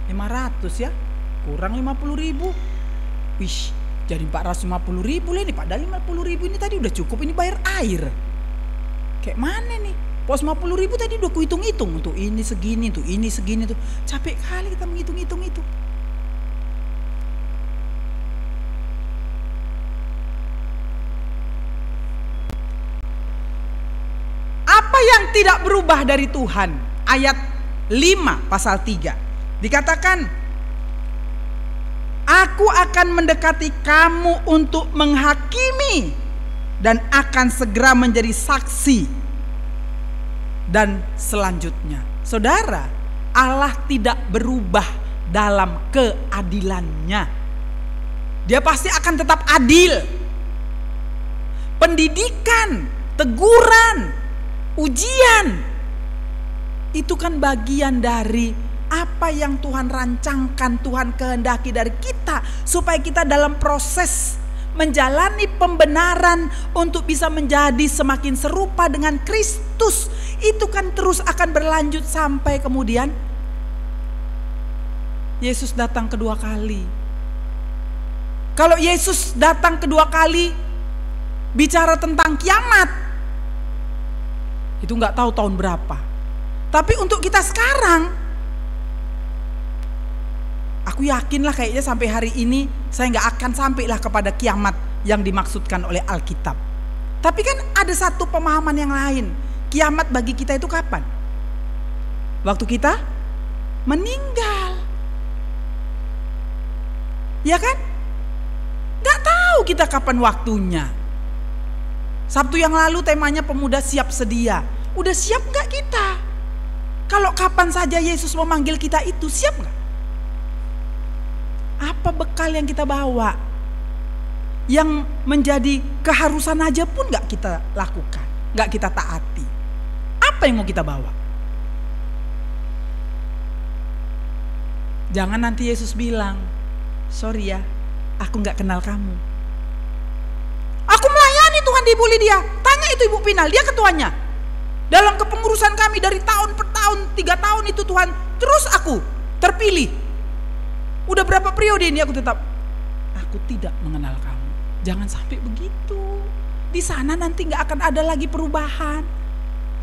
500 ya, kurang 50.000. Wih, jadi 450.000 lah ini, padahal 50.000 ini tadi udah cukup ini bayar air. Kayak mana nih? Pos 50.000 tadi udah kuhitung-hitung, untuk ini segini, untuk ini segini tuh. Capek kali kita menghitung-hitung itu. Apa yang tidak berubah dari Tuhan? Ayat 5 pasal 3 dikatakan, aku akan mendekati kamu untuk menghakimi dan akan segera menjadi saksi. Dan selanjutnya, saudara, Allah tidak berubah dalam keadilannya. Dia pasti akan tetap adil. Pendidikan, teguran, ujian, itu kan bagian dari apa yang Tuhan rancangkan, Tuhan kehendaki dari kita, supaya kita dalam proses menjalani pembenaran untuk bisa menjadi semakin serupa dengan Kristus. Itu kan terus akan berlanjut sampai kemudian Yesus datang kedua kali. Kalau Yesus datang kedua kali bicara tentang kiamat, itu nggak tahu tahun berapa. Tapi untuk kita sekarang, aku yakinlah kayaknya sampai hari ini saya nggak akan sampailah kepada kiamat yang dimaksudkan oleh Alkitab. Tapi kan ada satu pemahaman yang lain. Kiamat bagi kita itu kapan? Waktu kita meninggal. Ya kan? Nggak tahu kita kapan waktunya. Sabtu yang lalu temanya pemuda siap sedia. Udah siap nggak kita? Kalau kapan saja Yesus memanggil kita itu, siap nggak? Apa bekal yang kita bawa? Yang menjadi keharusan aja pun nggak kita lakukan, nggak kita taati. Apa yang mau kita bawa? Jangan nanti Yesus bilang, sorry ya, aku nggak kenal kamu. Aku melayani Tuhan di Ibu Lydia. Tanya itu Ibu Pinal, dia ketuanya. Dalam kepengurusan kami dari tahun per tahun, 3 tahun itu Tuhan, terus aku terpilih. Udah berapa periode ini aku tetap, aku tidak mengenal kamu. Jangan sampai begitu. Di sana nanti nggak akan ada lagi perubahan.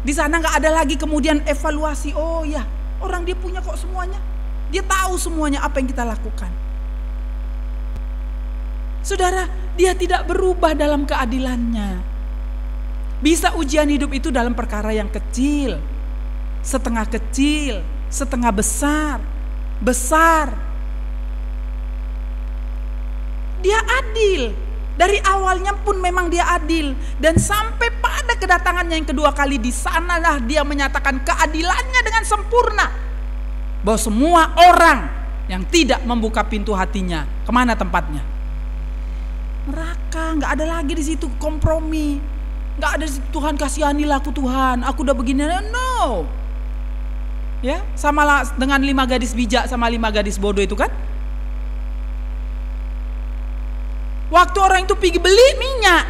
Di sana nggak ada lagi kemudian evaluasi. Oh ya, orang dia punya kok semuanya. Dia tahu semuanya apa yang kita lakukan. Saudara, dia tidak berubah dalam keadilannya. Bisa ujian hidup itu dalam perkara yang kecil, setengah besar, besar. Dia adil. Dari awalnya pun memang dia adil. Dan sampai pada kedatangannya yang kedua kali, di sanalah dia menyatakan keadilannya dengan sempurna. Bahwa semua orang yang tidak membuka pintu hatinya, kemana tempatnya? Neraka. Gak ada lagi di situ kompromi. Gak ada di situ, Tuhan kasihanilah aku Tuhan, aku udah begini. No. Ya, samalah dengan 5 gadis bijak sama 5 gadis bodoh itu kan. Waktu orang itu pergi beli minyak,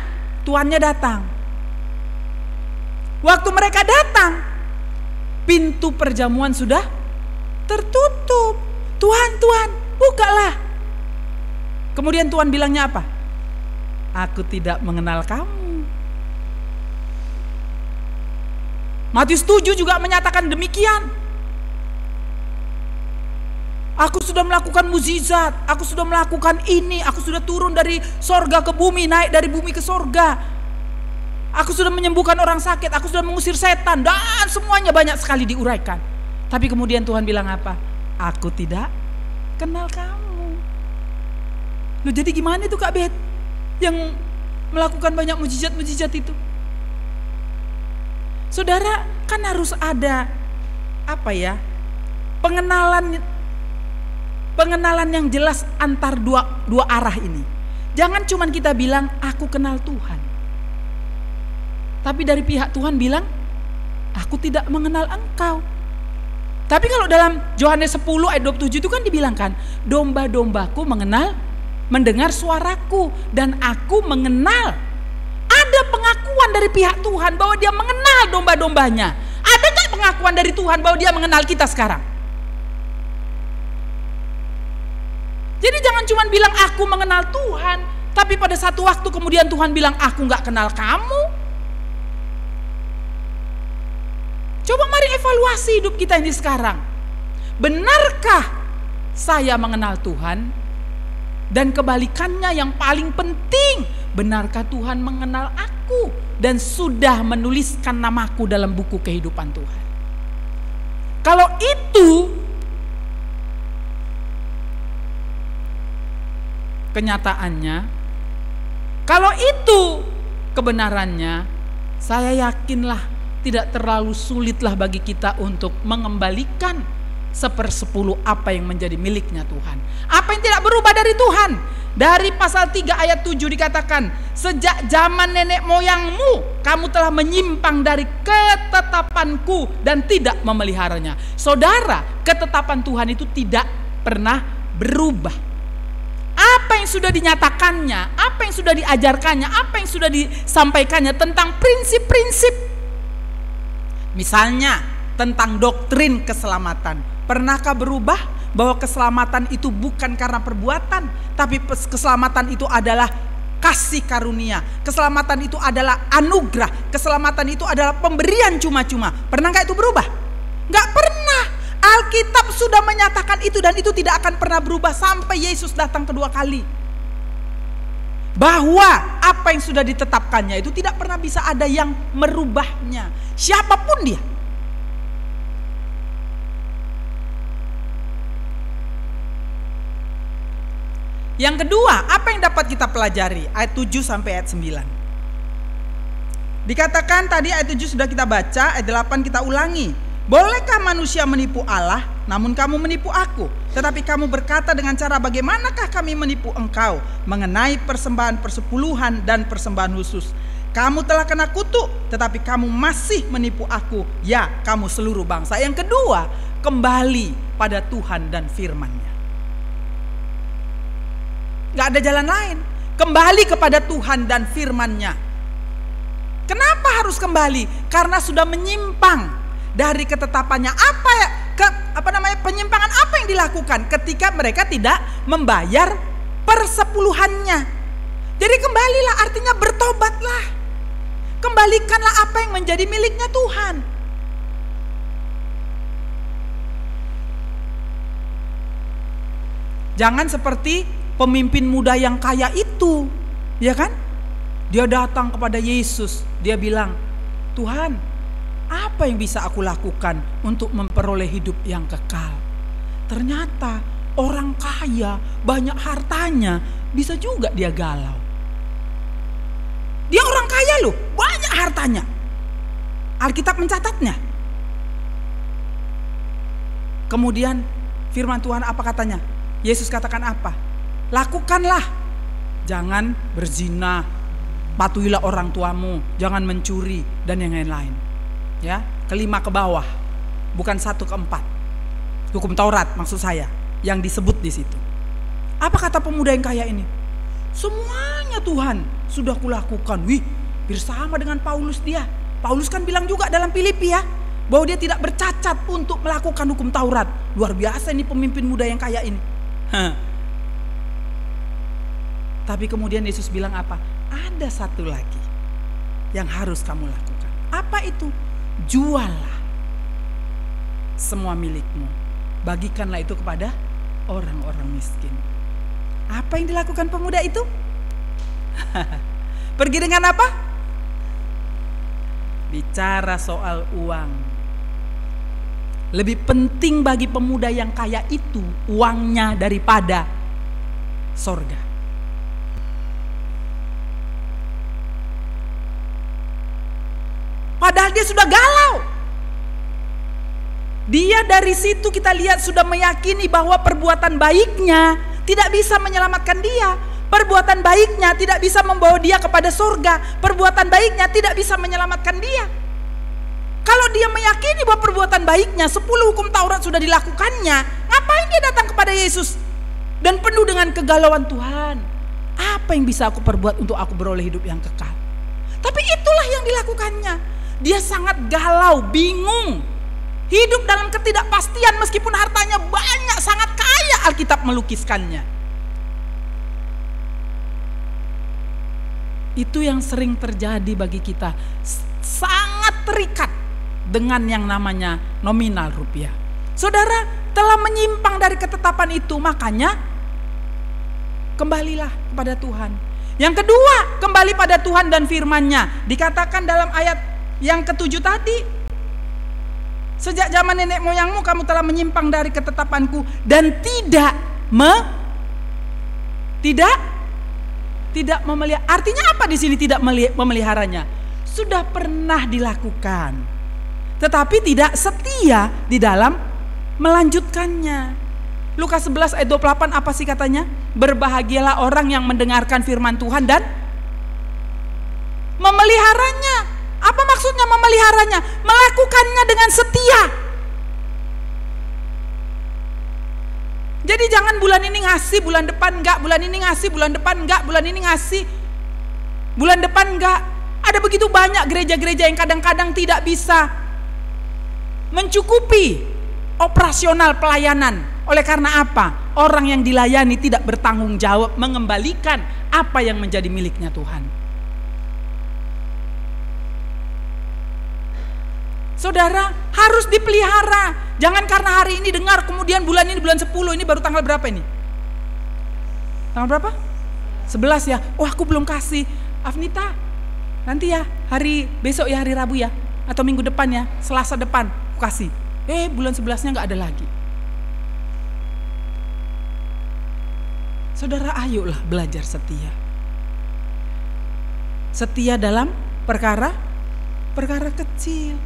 tuannya datang. Waktu mereka datang, pintu perjamuan sudah tertutup. Tuhan, bukalah. Kemudian Tuhan bilangnya apa? Aku tidak mengenal kamu. Matius 7 juga menyatakan demikian. Aku sudah melakukan mukjizat, aku sudah melakukan ini, aku sudah turun dari sorga ke bumi, naik dari bumi ke sorga. Aku sudah menyembuhkan orang sakit, aku sudah mengusir setan, dan semuanya banyak sekali diuraikan. Tapi kemudian Tuhan bilang apa? Aku tidak kenal kamu. Loh, jadi gimana itu Kak Bet yang melakukan banyak mukjizat-mukjizat itu? Saudara, kan harus ada pengenalan yang jelas antar dua arah ini. Jangan cuman kita bilang aku kenal Tuhan, tapi dari pihak Tuhan bilang aku tidak mengenal engkau. Tapi kalau dalam Yohanes 10 ayat 27 itu kan dibilangkan, domba-dombaku mendengar suaraku dan aku mengenal. Ada pengakuan dari pihak Tuhan bahwa dia mengenal domba-dombanya. Ada gak pengakuan dari Tuhan bahwa dia mengenal kita sekarang? Jadi jangan cuma bilang aku mengenal Tuhan, tapi pada satu waktu kemudian Tuhan bilang aku gak kenal kamu. Coba mari evaluasi hidup kita ini sekarang. Benarkah saya mengenal Tuhan? Dan kebalikannya yang paling penting, benarkah Tuhan mengenal aku dan sudah menuliskan namaku dalam buku kehidupan Tuhan? Kalau itu kenyataannya, kalau itu kebenarannya, saya yakinlah tidak terlalu sulitlah bagi kita untuk mengembalikan 1/10 apa yang menjadi miliknya Tuhan. Apa yang tidak berubah dari Tuhan? Dari pasal 3 ayat 7 dikatakan, sejak zaman nenek moyangmu kamu telah menyimpang dari ketetapanku dan tidak memeliharanya. Saudara, ketetapan Tuhan itu tidak pernah berubah. Apa yang sudah dinyatakannya, apa yang sudah diajarkannya, apa yang sudah disampaikannya tentang prinsip-prinsip, misalnya tentang doktrin keselamatan, pernahkah berubah bahwa keselamatan itu bukan karena perbuatan, tapi keselamatan itu adalah kasih karunia, keselamatan itu adalah anugerah, keselamatan itu adalah pemberian cuma-cuma. Pernahkah itu berubah? Gak pernah. Alkitab sudah menyatakan itu dan itu tidak akan pernah berubah sampai Yesus datang kedua kali. Bahwa apa yang sudah ditetapkannya itu tidak pernah bisa ada yang merubahnya, siapapun dia. Yang kedua, apa yang dapat kita pelajari? Ayat 7 sampai ayat 9. Dikatakan tadi ayat 7 sudah kita baca, ayat 8 kita ulangi. Bolehkah manusia menipu Allah, namun kamu menipu aku? Tetapi kamu berkata dengan cara bagaimanakah kami menipu engkau mengenai persembahan persepuluhan dan persembahan khusus? Kamu telah kena kutuk, tetapi kamu masih menipu aku, ya kamu seluruh bangsa. Yang kedua, kembali pada Tuhan dan firman-Nya. Gak ada jalan lain. Kembali kepada Tuhan dan firman-Nya. Kenapa harus kembali? Karena sudah menyimpang dari ketetapannya. Penyimpangan apa yang dilakukan ketika mereka tidak membayar persepuluhannya? Jadi kembalilah, artinya bertobatlah. Kembalikanlah apa yang menjadi miliknya Tuhan. Jangan seperti pemimpin muda yang kaya itu, ya kan? Dia datang kepada Yesus, dia bilang, Tuhan, apa yang bisa aku lakukan untuk memperoleh hidup yang kekal? Ternyata orang kaya, banyak hartanya, bisa juga dia galau. Dia orang kaya loh, banyak hartanya. Alkitab mencatatnya. Kemudian firman Tuhan apa katanya? Yesus katakan apa? Lakukanlah, jangan berzina, patuhilah orang tuamu, jangan mencuri, dan yang lain-lain. Ya, kelima ke bawah, bukan 1 ke 4. Hukum Taurat maksud saya yang disebut di situ. Apa kata pemuda yang kaya ini? Semuanya Tuhan sudah kulakukan. Wih, bersama dengan Paulus dia. Paulus kan bilang juga dalam Filipi ya, bahwa dia tidak bercacat untuk melakukan hukum Taurat. Luar biasa ini pemimpin muda yang kaya ini. Tapi kemudian Yesus bilang apa? Ada satu lagi yang harus kamu lakukan. Apa itu? Juallah semua milikmu, bagikanlah itu kepada orang-orang miskin. Apa yang dilakukan pemuda itu? Pergi dengan apa? Bicara soal uang. Lebih penting bagi pemuda yang kaya itu uangnya daripada sorga. Padahal dia sudah galau. Dia dari situ kita lihat sudah meyakini bahwa perbuatan baiknya tidak bisa menyelamatkan dia. Perbuatan baiknya tidak bisa membawa dia kepada surga. Perbuatan baiknya tidak bisa menyelamatkan dia. Kalau dia meyakini bahwa perbuatan baiknya 10 hukum Taurat sudah dilakukannya, ngapain dia datang kepada Yesus? Dan penuh dengan kegalauan, Tuhan, apa yang bisa aku perbuat untuk aku beroleh hidup yang kekal? Tapi itulah yang dilakukannya. Dia sangat galau, bingung, hidup dalam ketidakpastian meskipun hartanya banyak, sangat kaya Alkitab melukiskannya. Itu yang sering terjadi bagi kita, sangat terikat dengan yang namanya nominal rupiah. Saudara telah menyimpang dari ketetapan itu, makanya kembalilah kepada Tuhan. Yang kedua, kembali pada Tuhan dan firman-Nya. Dikatakan dalam ayat yang ke-7 tadi, sejak zaman nenek moyangmu kamu telah menyimpang dari ketetapanku dan tidak memelihara. Artinya apa di sini tidak memeliharanya? Sudah pernah dilakukan, tetapi tidak setia di dalam melanjutkannya. Lukas 11 ayat 28 apa sih katanya? Berbahagialah orang yang mendengarkan firman Tuhan dan memeliharanya. Apa maksudnya memeliharanya? Melakukannya dengan setia. Jadi jangan bulan ini ngasih, bulan depan enggak, bulan ini ngasih, bulan depan enggak, bulan ini ngasih, bulan depan enggak. Ada begitu banyak gereja-gereja yang kadang-kadang tidak bisa mencukupi operasional pelayanan. Oleh karena apa? Orang yang dilayani tidak bertanggung jawab mengembalikan apa yang menjadi miliknya Tuhan. Saudara harus dipelihara. Jangan karena hari ini dengar, kemudian bulan ini bulan 10, ini baru tanggal berapa ini? Tanggal berapa? 11 ya. Oh aku belum kasih. Afnita, nanti ya hari besok ya, hari Rabu ya, atau minggu depan ya, Selasa depan aku kasih. Bulan 11-nya gak ada lagi. Saudara ayolah belajar setia. Setia dalam perkara kecil.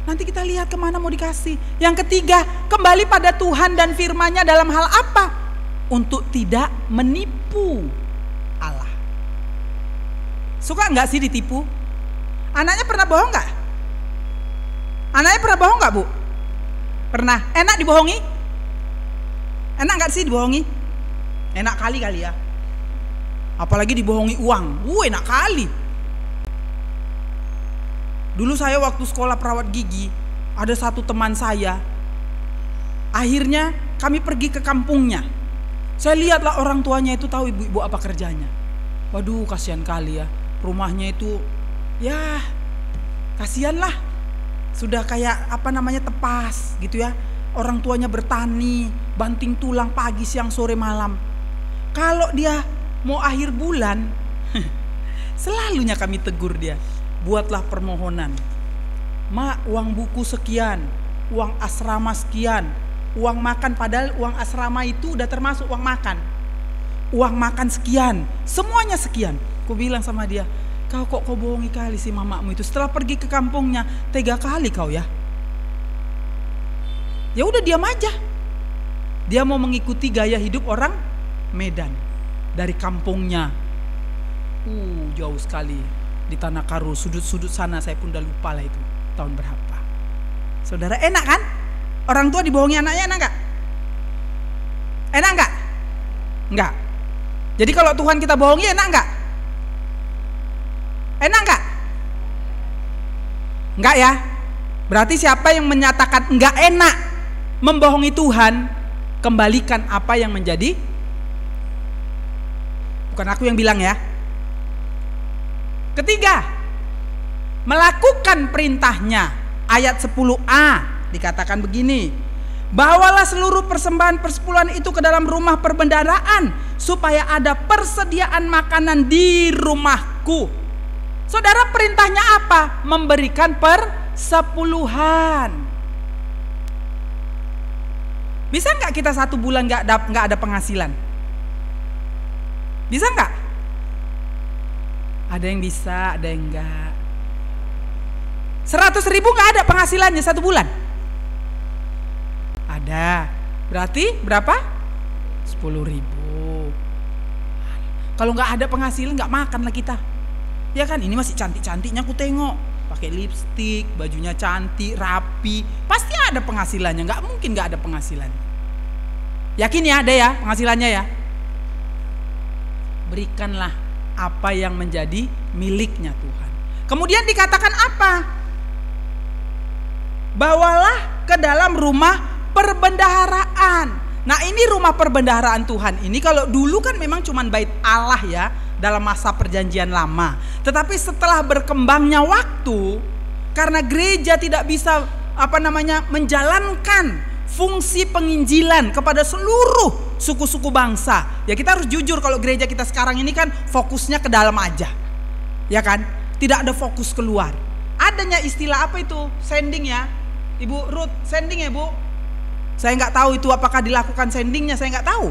Nanti kita lihat kemana mau dikasih. Yang ketiga, kembali pada Tuhan dan firman-Nya dalam hal apa? Untuk tidak menipu Allah. Suka nggak sih ditipu? Anaknya pernah bohong nggak? Anaknya pernah bohong nggak, Bu? Pernah. Enak dibohongi? Enak nggak sih dibohongi? Enak kali ya. Apalagi dibohongi uang. Enak kali. Dulu saya waktu sekolah perawat gigi, ada satu teman saya. Akhirnya kami pergi ke kampungnya. Saya lihatlah orang tuanya itu, tahu ibu-ibu apa kerjanya. Waduh, kasihan kali ya. Rumahnya itu ya kasihan lah. Sudah kayak tepas gitu ya. Orang tuanya bertani, banting tulang pagi, siang, sore, malam. Kalau dia mau akhir bulan, selalunya kami tegur dia, buatlah permohonan. Mak, uang buku sekian, uang asrama sekian, uang makan, padahal uang asrama itu udah termasuk uang makan. Uang makan sekian, semuanya sekian. Ku bilang sama dia, kau bohongi kali si mamamu itu. Setelah pergi ke kampungnya, tega kali kau ya. Ya udah diam aja. Dia mau mengikuti gaya hidup orang Medan. Dari kampungnya, jauh sekali di Tanah Karo, sudut-sudut sana, saya pun udah lupa lah itu tahun berapa. Saudara, enak kan? Orang tua dibohongi anaknya enak gak? Enak gak? Enggak. Jadi kalau Tuhan kita bohongi enak gak? Enak gak? Enggak ya? Berarti siapa yang menyatakan enggak enak membohongi Tuhan, kembalikan apa yang menjadi, bukan aku yang bilang ya. Ketiga, melakukan perintahnya. Ayat 10a dikatakan begini, bawalah seluruh persembahan persepuluhan itu ke dalam rumah perbendaharaan, supaya ada persediaan makanan di rumahku. Saudara, perintahnya apa? Memberikan persepuluhan. Bisa nggak kita 1 bulan nggak ada penghasilan? Bisa nggak? Ada yang bisa, ada yang enggak. 100.000 nggak ada penghasilannya 1 bulan? Ada. Berarti berapa? 10.000. Kalau nggak ada penghasilan nggak makan lah kita. Ya kan, ini masih cantik-cantiknya aku tengok, pakai lipstik, bajunya cantik, rapi, pasti ada penghasilannya. Nggak mungkin nggak ada penghasilannya. Yakin ya ada ya penghasilannya ya? Berikanlah apa yang menjadi miliknya Tuhan. Kemudian dikatakan apa? Bawalah ke dalam rumah perbendaharaan. Nah, ini rumah perbendaharaan Tuhan ini, kalau dulu kan memang cuman bait Allah ya, dalam masa perjanjian lama. Tetapi setelah berkembangnya waktu, karena gereja tidak bisa menjalankan fungsi penginjilan kepada seluruh suku-suku bangsa. Ya kita harus jujur, kalau gereja kita sekarang ini kan fokusnya ke dalam aja. Ya kan? Tidak ada fokus keluar. Adanya istilah apa itu? Sending ya. Ibu Ruth, sending ya Bu? Saya nggak tahu itu apakah dilakukan sendingnya, saya nggak tahu.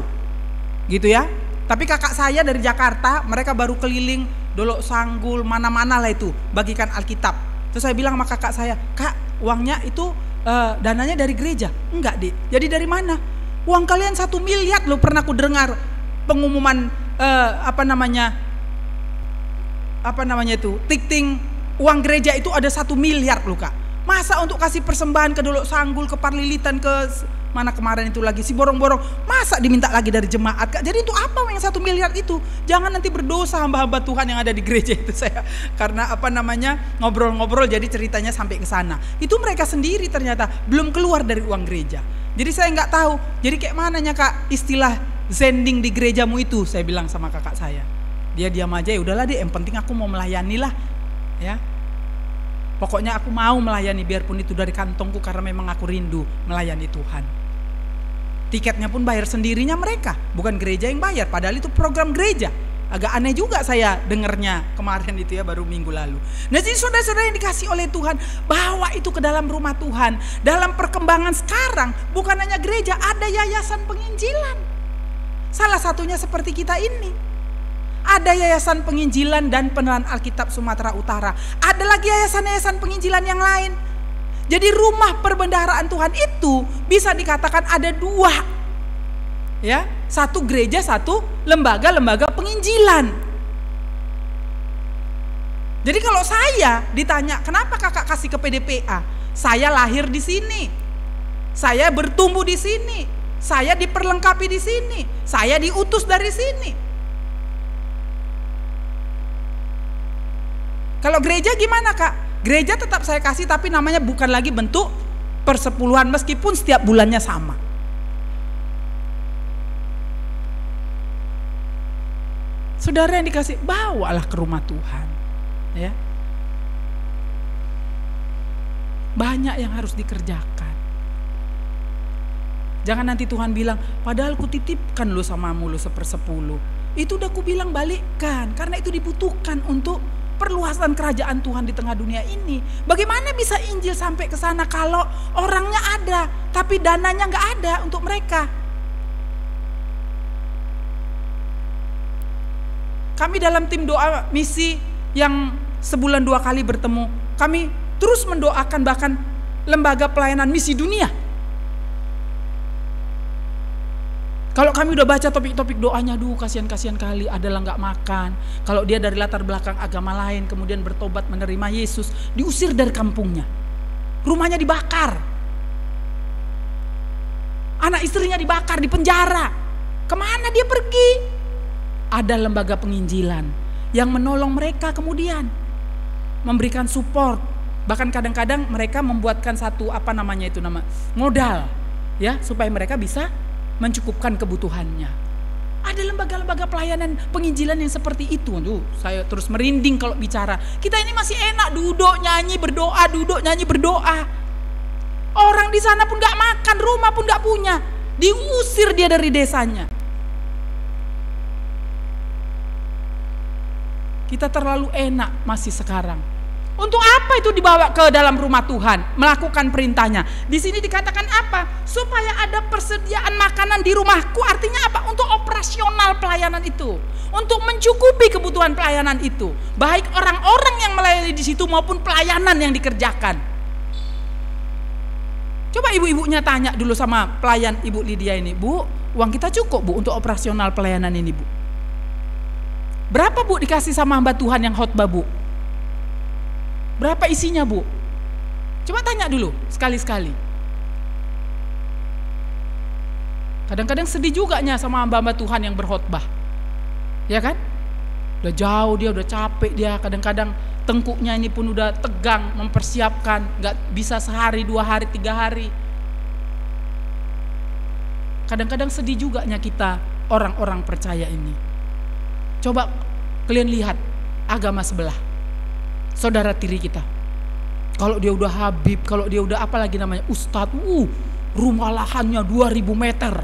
Gitu ya. Tapi kakak saya dari Jakarta, mereka baru keliling Dolok Sanggul, mana-mana lah itu, bagikan Alkitab. Terus saya bilang sama kakak saya, "Kak, uangnya itu dananya dari gereja?" "Enggak, Dik." "Jadi dari mana?" "Uang kalian 1 miliar loh, pernah aku dengar pengumuman tikting uang gereja itu ada 1 miliar loh Kak. Masa untuk kasih persembahan ke Dolok Sanggul, ke Parlilitan, ke mana kemarin itu lagi, si borong-borong, masa diminta lagi dari jemaat Kak? Jadi itu apa yang 1 miliar itu? Jangan nanti berdosa hamba-hamba Tuhan yang ada di gereja itu." Saya karena ngobrol-ngobrol, jadi ceritanya sampai ke sana. Itu mereka sendiri ternyata belum keluar dari uang gereja. Jadi saya nggak tahu. Jadi kayak mananya Kak istilah zending di gerejamu itu? Saya bilang sama kakak saya. Dia diam aja, ya udahlah deh, yang penting aku mau melayani lah. Ya. Pokoknya aku mau melayani biarpun itu dari kantongku, karena memang aku rindu melayani Tuhan. Tiketnya pun bayar sendirinya mereka, bukan gereja yang bayar, padahal itu program gereja. Agak aneh juga saya dengarnya kemarin itu ya, baru minggu lalu. Nah, jadi saudara-saudara yang dikasih oleh Tuhan, bawa itu ke dalam rumah Tuhan. Dalam perkembangan sekarang, bukan hanya gereja, ada yayasan penginjilan. Salah satunya seperti kita ini. Ada yayasan penginjilan dan penerangan Alkitab Sumatera Utara. Ada lagi yayasan-yayasan penginjilan yang lain. Jadi rumah perbendaharaan Tuhan itu bisa dikatakan ada 2. Ya, 1 gereja, 1 lembaga penginjilan. Jadi kalau saya ditanya, "Kenapa Kakak kasih ke PDPA?" Saya lahir di sini. Saya bertumbuh di sini. Saya diperlengkapi di sini. Saya diutus dari sini. Kalau gereja gimana Kak? Gereja tetap saya kasih, tapi namanya bukan lagi bentuk persepuluhan, meskipun setiap bulannya sama. Saudara yang dikasih, bawalah ke rumah Tuhan. Ya. Banyak yang harus dikerjakan. Jangan nanti Tuhan bilang, padahal kutitipkan lu samamu lu 1/10. Itu udah kubilang balikkan, karena itu dibutuhkan untuk perluasan kerajaan Tuhan di tengah dunia ini. Bagaimana bisa Injil sampai ke sana kalau orangnya ada, tapi dananya nggak ada untuk mereka? Kami dalam tim doa misi yang sebulan 2 kali bertemu, kami terus mendoakan bahkan lembaga pelayanan misi dunia. Kalau kami udah baca topik-topik doanya, kasihan kali, adalah nggak makan. Kalau dia dari latar belakang agama lain, kemudian bertobat menerima Yesus, diusir dari kampungnya, rumahnya dibakar, anak istrinya dibakar, di penjara. Kemana dia pergi? Ada lembaga penginjilan yang menolong mereka, kemudian memberikan support. Bahkan kadang-kadang mereka membuatkan satu modal, ya, supaya mereka bisa mencukupkan kebutuhannya. Ada lembaga-lembaga pelayanan penginjilan yang seperti itu. Saya terus merinding kalau bicara. Kita ini masih enak duduk nyanyi berdoa, Orang di sana pun gak makan, rumah pun gak punya, diusir dia dari desanya. Kita terlalu enak masih sekarang. Untuk apa itu dibawa ke dalam rumah Tuhan, melakukan perintahnya? Di sini dikatakan apa? Supaya ada persediaan makanan di rumahku. Artinya apa? Untuk operasional pelayanan itu, untuk mencukupi kebutuhan pelayanan itu, baik orang-orang yang melayani di situ maupun pelayanan yang dikerjakan. Coba ibu-ibunya tanya dulu sama pelayan Ibu Lydia ini, Bu, uang kita cukup Bu untuk operasional pelayanan ini Bu? Berapa Bu dikasih sama hamba Tuhan yang khotbah Bu? Berapa isinya Bu? Coba tanya dulu sekali-sekali. Kadang-kadang sedih juga sama hamba-hamba Tuhan yang berkhotbah, ya kan? Udah jauh dia, udah capek dia, kadang-kadang tengkuknya ini pun udah tegang mempersiapkan, gak bisa sehari, 2 hari, 3 hari. Kadang-kadang sedih juga kita orang-orang percaya ini. Coba kalian lihat agama sebelah, saudara tiri kita. Kalau dia udah habib, kalau dia udah ustadz, rumah lahannya 2000 meter,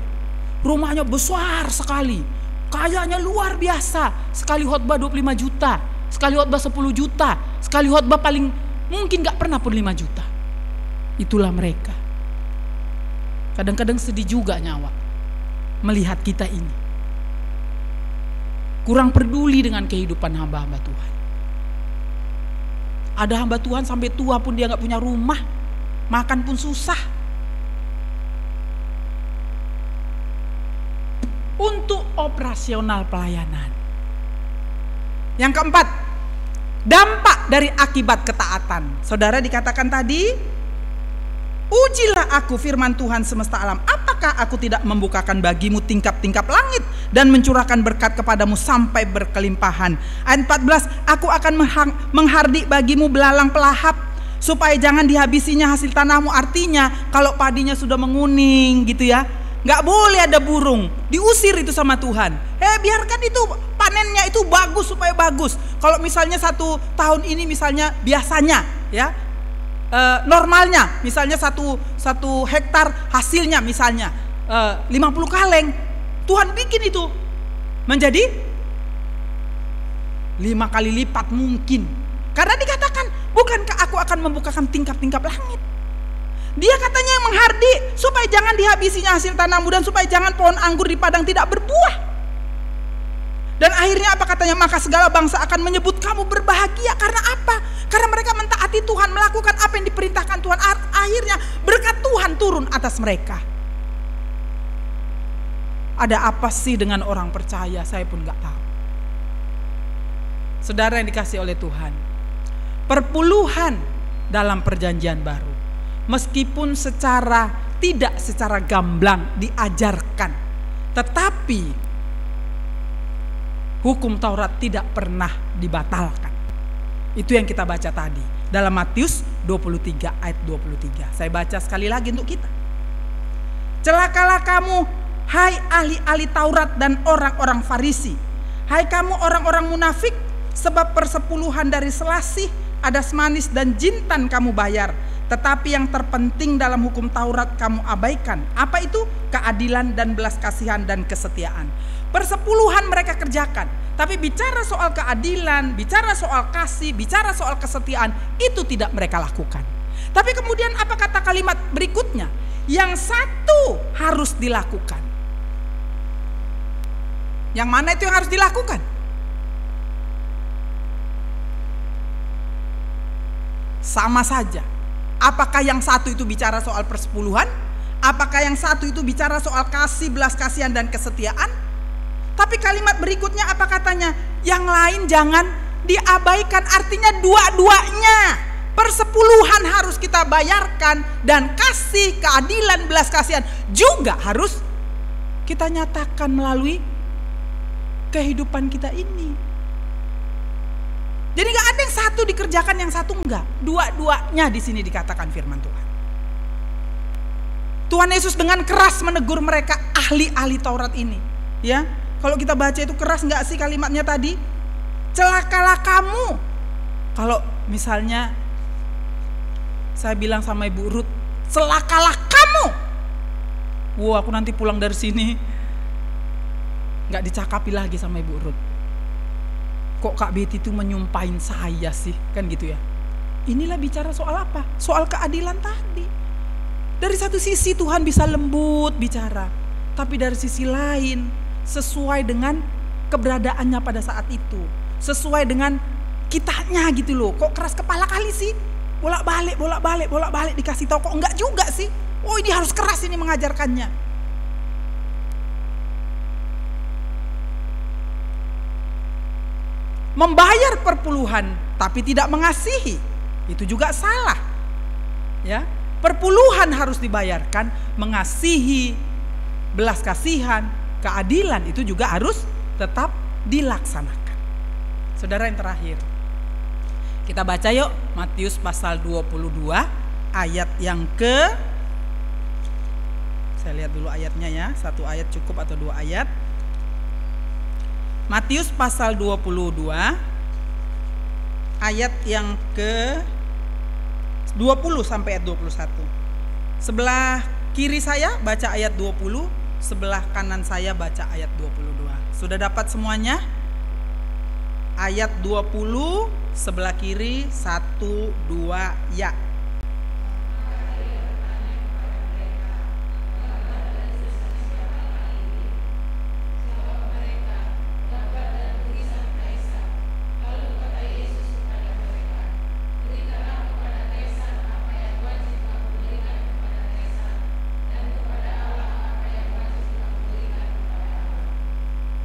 rumahnya besar sekali, kayanya luar biasa, sekali khotbah 25 juta, sekali khotbah 10 juta, sekali khotbah paling mungkin gak pernah pun 5 juta. Itulah mereka. Kadang-kadang sedih juga nyawa melihat kita ini kurang peduli dengan kehidupan hamba-hamba Tuhan. Ada hamba Tuhan sampai tua pun dia gak punya rumah, makan pun susah. Untuk operasional pelayanan. Yang keempat, dampak dari akibat ketaatan. Saudara dikatakan tadi, ujilah aku firman Tuhan semesta alam, apakah aku tidak membukakan bagimu tingkap-tingkap langit dan mencurahkan berkat kepadamu sampai berkelimpahan. Ayat 14, aku akan menghardik bagimu belalang pelahap supaya jangan dihabisinya hasil tanahmu. Artinya kalau padinya sudah menguning gitu ya, gak boleh ada burung, diusir itu sama Tuhan. Biarkan itu panennya itu bagus, supaya bagus. Kalau misalnya 1 tahun ini misalnya biasanya ya, normalnya misalnya satu hektar hasilnya misalnya 50 kaleng, Tuhan bikin itu menjadi 5 kali lipat mungkin. Karena dikatakan, bukankah aku akan membukakan tingkap-tingkap langit? Dia katanya yang menghardik supaya jangan dihabisinya hasil tanahmu dan supaya jangan pohon anggur di padang tidak berbuah. Dan akhirnya apa katanya? Maka segala bangsa akan menyebut kamu berbahagia. Karena apa? Karena mereka mentaati Tuhan, melakukan apa yang diperintahkan Tuhan. Akhirnya berkat Tuhan turun atas mereka. Ada apa sih dengan orang percaya? Saya pun gak tahu. Saudara yang dikasih oleh Tuhan, perpuluhan dalam perjanjian baru, meskipun tidak secara gamblang diajarkan, tetapi hukum Taurat tidak pernah dibatalkan. Itu yang kita baca tadi dalam Matius 23 ayat 23. Saya baca sekali lagi untuk kita. Celakalah kamu, hai ahli-ahli Taurat dan orang-orang Farisi, hai kamu orang-orang munafik, sebab persepuluhan dari selasih, adas manis dan jintan kamu bayar, Tetapi yang terpenting dalam hukum Taurat kamu abaikan. Apa itu? Keadilan dan belas kasihan dan kesetiaan. Persepuluhan mereka kerjakan, tapi bicara soal keadilan, bicara soal kasih, bicara soal kesetiaan, itu tidak mereka lakukan. Tapi kemudian apa kata kalimat berikutnya? Yang satu harus dilakukan. Yang mana itu yang harus dilakukan? Sama saja. Apakah yang satu itu bicara soal persepuluhan? Apakah yang satu itu bicara soal kasih, belas kasihan dan kesetiaan? Tapi kalimat berikutnya apa katanya? Yang lain jangan diabaikan, artinya dua-duanya. Persepuluhan harus kita bayarkan, dan kasih, keadilan, belas kasihan juga harus kita nyatakan melalui kehidupan kita ini. Jadi gak ada yang satu dikerjakan, yang satu enggak. Dua-duanya di sini dikatakan firman Tuhan. Tuhan Yesus dengan keras menegur mereka ahli-ahli Taurat ini. Ya, kalau kita baca itu keras nggak sih kalimatnya tadi? Celakalah kamu. Kalau misalnya saya bilang sama Ibu Ruth, celakalah kamu. Wah, aku nanti pulang dari sini nggak dicakapi lagi sama Ibu Ruth. Kok Kak Betty itu menyumpahin saya sih, kan gitu ya. Inilah bicara soal apa? Soal keadilan tadi. Dari satu sisi Tuhan bisa lembut bicara, tapi dari sisi lain sesuai dengan keberadaannya pada saat itu, sesuai dengan kitanya gitu loh. Kok keras kepala kali sih? Bolak-balik dikasih tahu, kok enggak juga sih? Oh, ini harus keras ini mengajarkannya. Membayar perpuluhan tapi tidak mengasihi, itu juga salah. Ya, perpuluhan harus dibayarkan, mengasihi, belas kasihan, keadilan itu juga harus tetap dilaksanakan. Saudara yang terakhir, kita baca yuk Matius pasal 22 ayat yang saya lihat dulu ayatnya ya, satu ayat cukup atau dua ayat. Matius pasal 22 ayat yang ke 20 sampai ayat 21. Sebelah kiri saya baca ayat 20, sebelah kanan saya baca ayat 22. Sudah dapat semuanya? Ayat 20 sebelah kiri 1, 2 ya.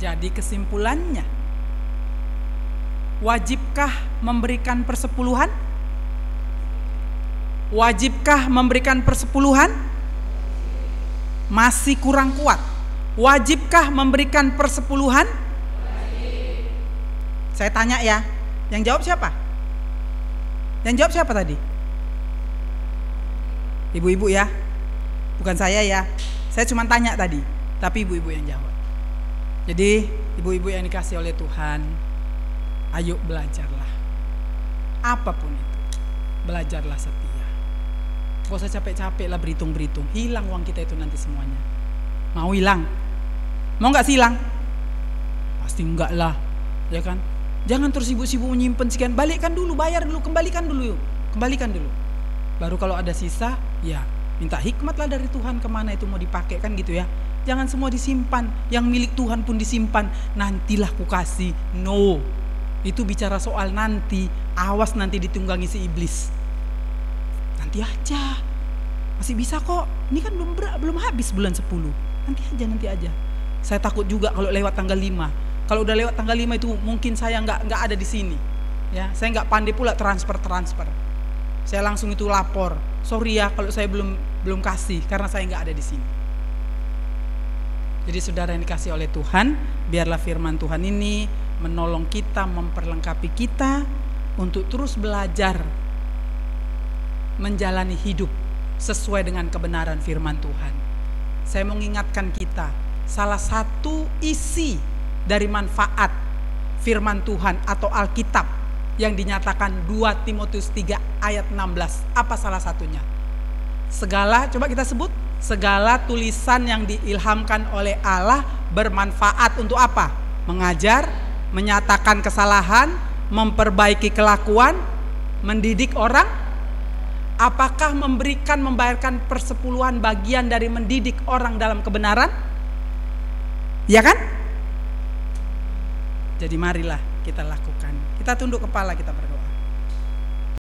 Jadi kesimpulannya, wajibkah memberikan persepuluhan? Wajibkah memberikan persepuluhan? Masih kurang kuat. Wajibkah memberikan persepuluhan? Wajib. Saya tanya ya, yang jawab siapa? Yang jawab siapa tadi? Ibu-ibu ya, bukan saya ya. Saya cuma tanya tadi, tapi ibu-ibu yang jawab. Jadi ibu-ibu yang dikasih oleh Tuhan, ayo belajarlah. Apapun itu, belajarlah setia. Gak usah capek-capek lah berhitung-berhitung. Hilang uang kita itu nanti semuanya. Mau hilang? Mau gak sih hilang? Pasti enggak lah, ya kan? Jangan terus sibuk-sibuk menyimpan sekian. Balikkan dulu, bayar dulu, kembalikan dulu. Kembalikan dulu. Baru kalau ada sisa, ya minta hikmat lah dari Tuhan kemana itu mau dipakai, kan gitu ya. Jangan semua disimpan, yang milik Tuhan pun disimpan. Nantilah ku kasih. No, itu bicara soal nanti. Awas nanti ditunggangi si iblis. Nanti aja, masih bisa kok. Ini kan belum habis bulan 10. Nanti aja. Saya takut juga kalau lewat tanggal 5. Kalau udah lewat tanggal 5 itu mungkin saya nggak ada di sini. Ya, saya nggak pandai pula transfer. Saya langsung itu lapor. Sorry ya kalau saya belum kasih karena saya nggak ada di sini. Jadi saudara yang dikasih oleh Tuhan, biarlah firman Tuhan ini menolong kita, memperlengkapi kita untuk terus belajar menjalani hidup sesuai dengan kebenaran firman Tuhan. Saya mau mengingatkan kita, salah satu isi dari manfaat firman Tuhan atau Alkitab yang dinyatakan 2 Timotius 3 ayat 16? Apa salah satunya? Coba kita sebut, segala tulisan yang diilhamkan oleh Allah bermanfaat untuk apa? Mengajar, menyatakan kesalahan, memperbaiki kelakuan, mendidik orang. Apakah membayarkan persepuluhan bagian dari mendidik orang dalam kebenaran? Ya kan? Jadi marilah kita lakukan. Kita tunduk kepala, kita berdoa.